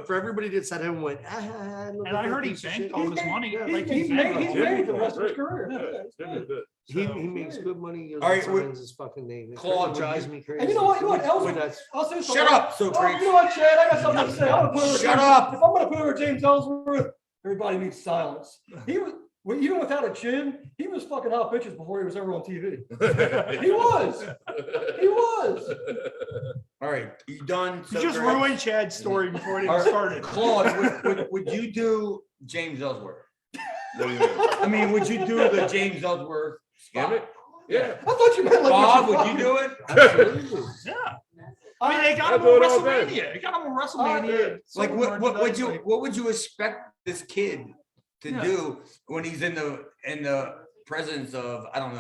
for everybody that sat home and went, look And at I that heard he piece of banked shit." all his money. Like He's made the rest of his career. Yeah, Jimmy's good. He makes good money. He All right, signs his fucking name. It Claude, drives me crazy. And you know what? Ellsworth. That's- I'll say something. Shut up, so Oh, you know what, Chad? I got something to say. I'm gonna put over Shut up. If I'm going to put over James Ellsworth, everybody needs silence. He was, even without a chin, he was fucking hot bitches before he was ever on TV. He was. He was. All right, you done? You just ruined Chad's story before it All even right, started. Claude, would you do James Ellsworth? What do you mean? I mean, would you do the James Ellsworth Gimmick? Yeah. I thought you meant like Bob, Richard would you do it? Absolutely. Yeah. I mean, they got I'll him do on it all day. WrestleMania. They got him on WrestleMania. Like, Someone merchandise, what would you expect this kid to do when he's in the presence of I don't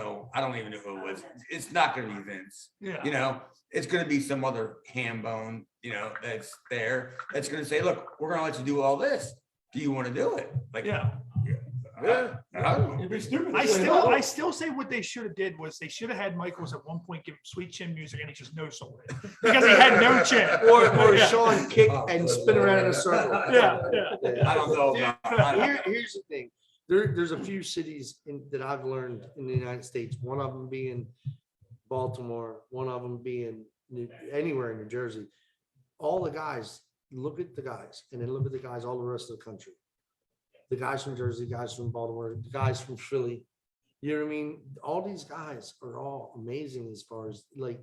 even know who it was. It's not going to be Vince. Yeah. It's going to be some other ham bone, that's there. That's going to say, look, we're going to let you do all this. Do you want to do it? Like, Yeah. It'd be stupid. to I say no. still say what they should have did was they should have had Michaels at one point give him sweet chin music and he just no sold it because he had no chin. Or Yeah. Sean kick and spin around in a circle. Yeah. I don't know. Here's the thing. There's a few cities that I've learned in the United States. One of them being Baltimore. One of them being anywhere in New Jersey. All the guys, look at the guys, and then look at the guys all the rest of the country. The guys from Jersey, guys from Baltimore, the guys from Philly. You know what I mean? All these guys are all amazing as far as like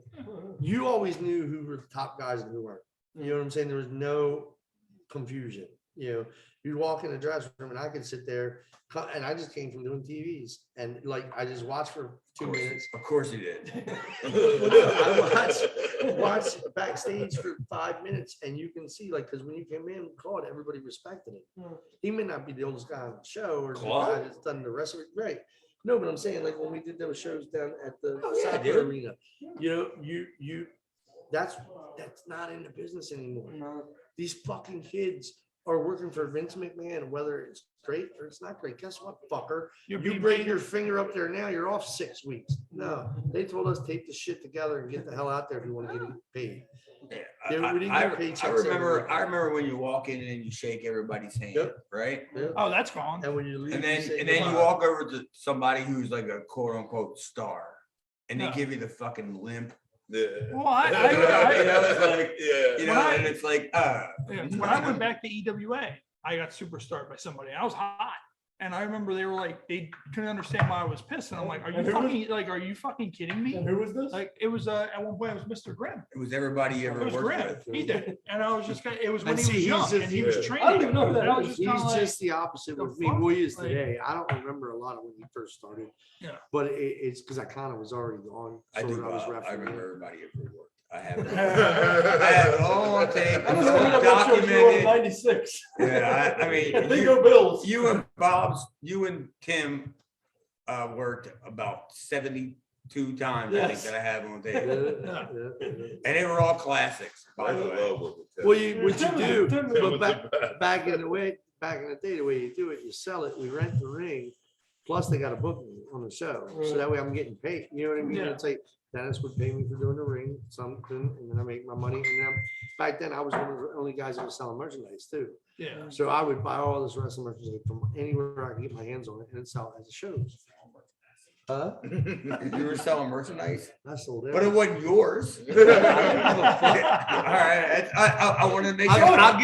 you always knew who were the top guys and who weren't. You know what I'm saying? There was no confusion. You'd walk in the dressing room and I could sit there and I just came from doing TVs and like I just watched for 2 minutes. Of course he did. I watch backstage for 5 minutes and you can see like because when you came in, Claude, everybody respected him. He may not be the oldest guy on the show or the guy that's done the rest of it. Right. No, but I'm saying like when we did those shows down at the soccer arena, you that's not in the business anymore. These fucking kids are working for Vince McMahon, whether it's great or it's not great. Guess what, fucker? You break your finger up there now, you're off 6 weeks. No, they told us tape the shit together and get the hell out there if you want to get paid. Yeah, we didn't I get paychecks every remember. week. I remember when you walk in and you shake everybody's hand, Yep. right? Oh, that's gone. And when you leave, And you say then you goodbye. walk over to somebody who's like a quote unquote star, and they No. give you the fucking limp. Yeah. Well, You know, it's like, Yeah. you know, and it's like, yeah, when I went back to EWA, I got superstarred by somebody. I was hot. And I remember they were like, they couldn't understand why I was pissed. And I'm like, are you fucking kidding me? And who was this? Like, it was, at one point, it was Mr. Grimm. it was everybody you It ever was worked Grimm. with. He did. And I was just, it was when And he see, was he's young just- and he was yeah. training. I don't even know who that And I was is. just kinda He's like, just the opposite the with me. fuck? Who he is Like- today. I don't remember a lot of when he first started. Yeah. But it's because I kind of was already gone. I so do. when was I refereeing. remember everybody you ever worked. I have it. I have it all on tape. I don't It's know all who that show you were in documented. '96. Yeah, I mean, Bingo Bills. you and Tim worked about 72 times, I think, Yes. that I have on Yeah, tape. yeah, yeah. And they were all classics, by the way. Well, what you do, Tim- but back in the day, the way you do it, you sell it, we rent the ring, plus they got to book me on the show, so that way I'm getting paid. You know what I mean? Yeah. It's like Dennis would pay me for doing the ring, something, and then I make my money. And then back then, I was one of the only guys that was selling merchandise too. yeah. So I would buy all this wrestling merchandise from anywhere I could get my hands on it and sell it as a shows. Huh? You were selling merchandise, I sold but it it. wasn't yours. All right, I wanted to make sure. I'll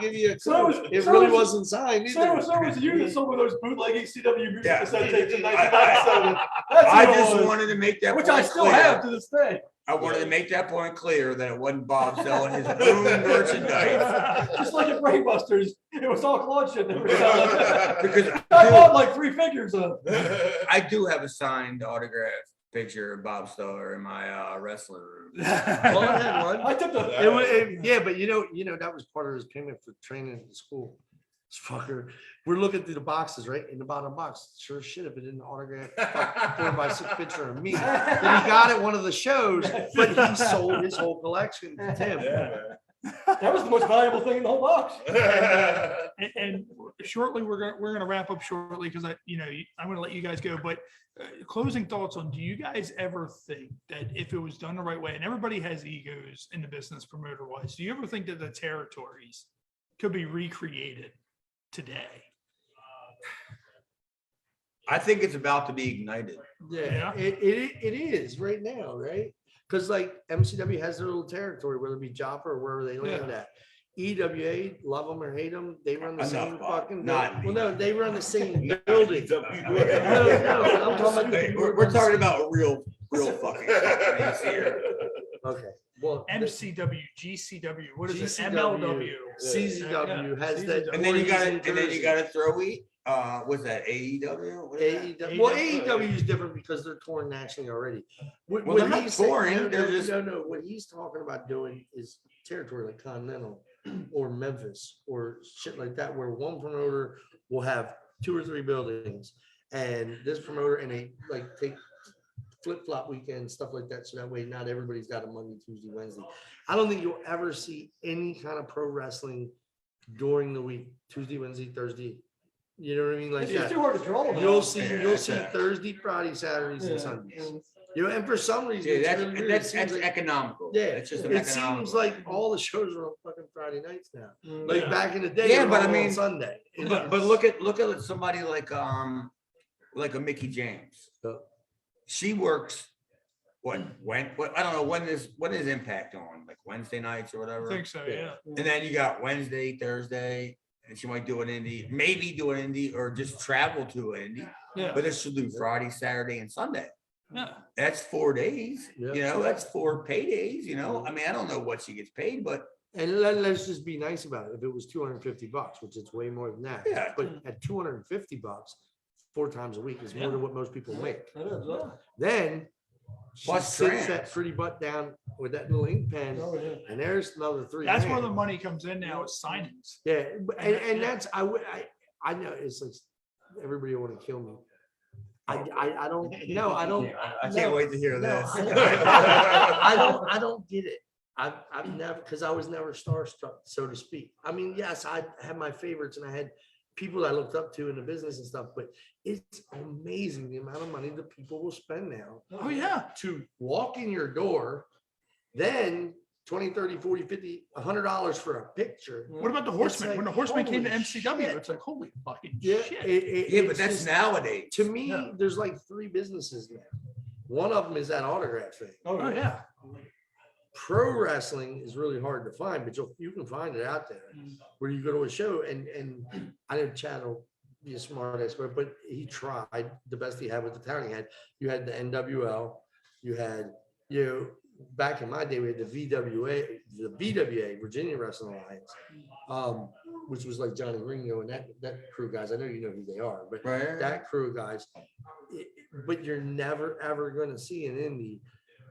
give you a So clue. was- It so really was- wasn't signed So either. was you that sold those bootleg ECW music Yeah. cassette tapes in I- 1997. That's I who it just was. wanted to make that Which point I still clear. have to this day. I wanted to make that point clear that it wasn't Bob selling his own merchandise. Just like at Brainbusters, it was all Claude shit they were selling. Because I bought like 3 figures of. I do have a signed autograph picture of Bob Starr in my wrestling room. Well, I had one. I took the. Yeah, but you know, that was part of his payment for training at the school. This fucker, we're looking through the boxes, right? In the bottom box, sure shit, if it didn't autograph 4x6 picture of me. Then he got it one of the shows, but he sold his whole collection to Tim. That was the most valuable thing in the whole box. And shortly, we're gonna wrap up shortly because I'm gonna let you guys go. But closing thoughts on: do you guys ever think that if it was done the right way, and everybody has egos in the business promoter wise, do you ever think that the territories could be recreated today? I think it's about to be ignited. Yeah, Yeah. it is right now, right? Because like MCW has their little territory, whether it be Joppa or wherever they land at. EWA, love them or hate them, they run the Enough, same Bob. fucking. Not Well, me. no, they run the same building. No, I'm talking about We're talking about real fucking companies here. Okay, well. MCW, GCW, what is it? GCW. MLW. CZW has that. And then you got Jersey. to throw what's that, AEW? What is that? AEW. Well, AEW is different because they're touring nationally already. What- Well, what they're not he's saying- touring, no, they're no, just- No, what he's talking about doing is territory like Continental or Memphis or shit like that, where one promoter will have 2 or 3 buildings and this promoter and they like take flip-flop weekends, stuff like that. So that way not everybody's got a Monday, Tuesday, Wednesday. I don't think you'll ever see any kind of pro wrestling during the week, Tuesday, Wednesday, Thursday. You know what I mean? Like It's that. too hard to draw them. You'll out. see Yeah. Thursday, Friday, Saturdays, and Yeah. Sundays. You know, and for some reason, Yeah, it's that's, really weird. It that's seems like- economical. Yeah, It's just an it seems economical. like all the shows are on fucking Friday nights now. Mm. Like back in the day, Yeah, they were but I all on mean- Sunday. But look at somebody like a Mickey James. Yeah. She works what I don't know when is Impact on, like Wednesday nights or I whatever. think so, yeah. And then you got Wednesday, Thursday, and she might do an indie, maybe do an indie or just travel to an indie. Yeah. But then she'll do Friday, Saturday, and Sunday. Yeah. That's 4 days. Yeah. You know, that's 4 paydays. You know, I mean, I don't know what she gets paid, but And let's just be nice about it. If it was $250, which it's way more than that. Yeah. But at $250, 4 times a week is more than what most people make. It is, yeah. Then she Plus sits trans. that pretty butt down with that little ink pen, Oh, yeah. and there's another 3. That's where the grand. money comes in now, is signings. Yeah, and Yeah. that's I know it's like everybody want to kill me. I don't no I don't I can't wait to hear no, this. I don't get it. I've never, because I was never starstruck, so to speak. I mean, yes, I had my favorites and I had people I looked up to in the business and stuff, but it's amazing the amount of money that people will spend now Oh, yeah. to walk in your door, then 20, 30, 40, 50, $100 for a picture. What about the It's Horsemen? like, When the Horsemen came to holy MCW, shit. it's like, holy fucking Yeah, shit. Yeah, but it's that's just- nowadays. To me, Yeah. there's like 3 businesses now. One of them is that autograph thing. Oh, yeah. Pro wrestling is really hard to find, but you can find it out there where you go to a show and I know Chad will be a smart expert, but he tried the best he had with the talent he had. You had the NWL, you had, back in my day, we had the VWA, Virginia Wrestling Alliance, which was like Johnny Ringo and that crew guys. I know you know who they are, but that crew guys, but you're never, ever going to see an indie.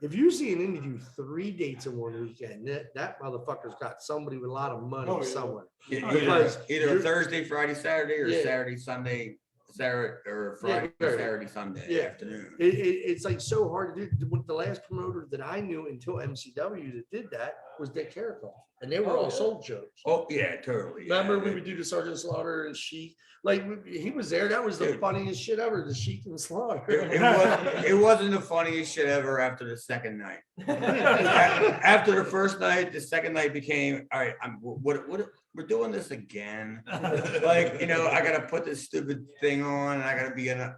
If you see an indie do 3 dates in one weekend, that motherfucker's got somebody with a lot of money somewhere. Either Thursday, Friday, Saturday, or Saturday, Sunday, Saturday, or Friday, Saturday, Sunday afternoon. It's like so hard to do. The last promoter that I knew until MCW that did that was Dick Caracoff, and they were all sold shows. Oh yeah, totally. Remember we would do the Sergeant Slaughter and Sheik. Like he was there. That was the funniest shit ever. The Sheik and Slaughter. It wasn't the funniest shit ever after the second night. After the first night, the second night became all right. What we're doing this again. Like I gotta put this stupid thing on, and I gotta be in a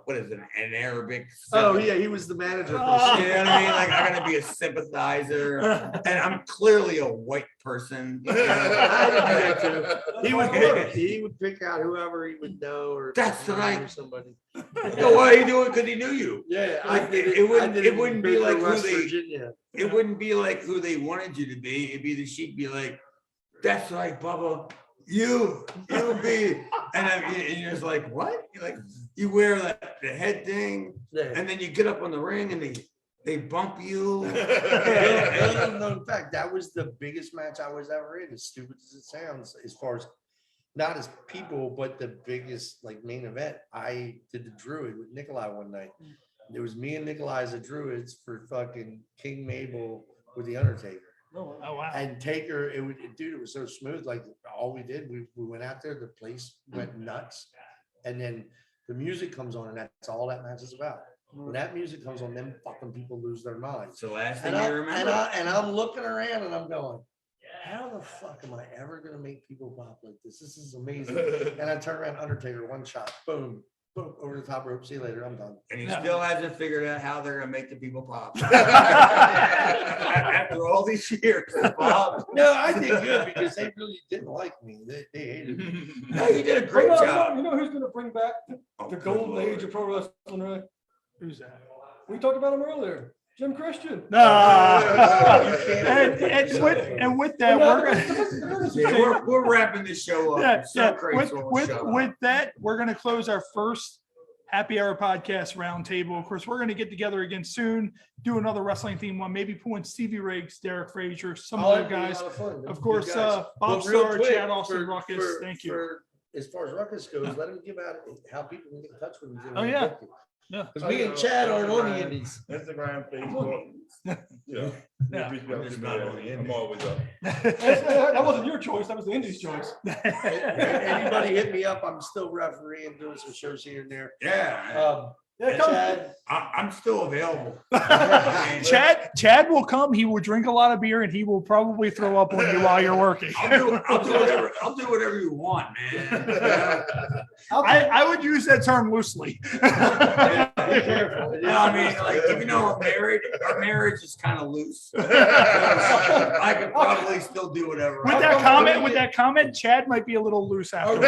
what is it, an Arabic? Oh yeah, he was the manager. You know what I mean? Like I gotta be a sympathizer, and I'm clearly a white person. He would pick out whoever he would know, or that's right. Or somebody. Why are you doing? Because he knew you. Yeah, like, it wouldn't be like who they. Virginia. It wouldn't be like who they wanted you to be. It'd be the Sheik be like, "That's right, Bubba. You be," and you're just like, "What?" You're like, you wear the head thing, and then you get up on the ring and they bump you. No, in fact, that was the biggest match I was ever in, as stupid as it sounds, as far as not as people, but the biggest like main event. I did the Druid with Nikolai one night. It was me and Nikolai as the Druids for fucking King Mabel with the Undertaker. Oh wow! And Taker, it was so smooth. Like all we did, we went out there, the place went nuts, and then the music comes on, and that's all that match is about. When that music comes on, then fucking people lose their minds. So last thing you remember, and I'm looking around and I'm going, how the fuck am I ever gonna make people pop like this? This is amazing. And I turn around, Undertaker, one shot, boom, boom, over the top rope. See you later. I'm done. And he still hasn't figured out how they're gonna make the people pop. After all these years, Bob. No, I did good because they really didn't like me. They hated me. No, you did a great job. You know who's going to bring back the golden age of pro wrestling, right? Who's that? We talked about him earlier. Jim Christian. And with that, we're wrapping this show up. With that, we're going to close our first Happy Hour podcast roundtable. Of course, we're going to get together again soon, do another wrestling theme one, maybe pull in Stevie Riggs, Derek Frazier, some other guys. Of course, Bob Starr, Chad Austin, Ruckus. Thank you. As far as Ruckus goes, let him give out how people can get in touch with him. Oh yeah. Yeah. Because me and Chad aren't on the Indies. Instagram, Facebook. Yeah. I'm always up. That wasn't your choice. That was the Indy's choice. Anybody hit me up? I'm still refereeing, doing some shows here and there. Yeah. Chad, I'm still available. Chad will come. He will drink a lot of beer, and he will probably throw up on you while you're working. I'll do whatever you want, man. I would use that term loosely. I mean, like, even though our marriage is kind of loose. I could probably still do whatever. With that comment, Chad might be a little loose after. are we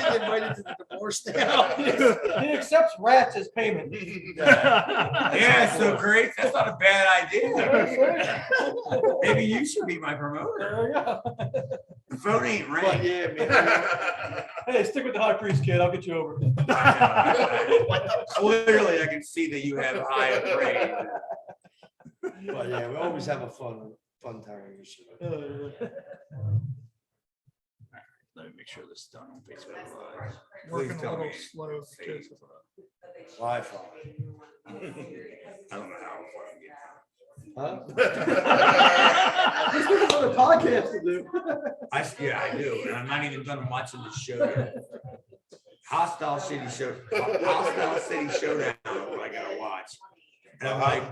getting invited to the divorce now? He accepts rats as payment. Yeah, so great. That's not a bad idea. Maybe you should be my promoter. There we go. The phone ain't But ringing. yeah, man. Hey, stick with the high priest, kid. I'll get you over. Clearly, I can see that you have high praise. But yeah, we always have a fun time on this show. Let me make sure this is done on Facebook Live. Working a tell little me. slow. Because of, Wi-Fi. I don't know how far I'm getting. Huh? This is another podcast to do. I do, and I'm not even done watching the show yet. Hostile City Showdown. I gotta watch. And I'm like,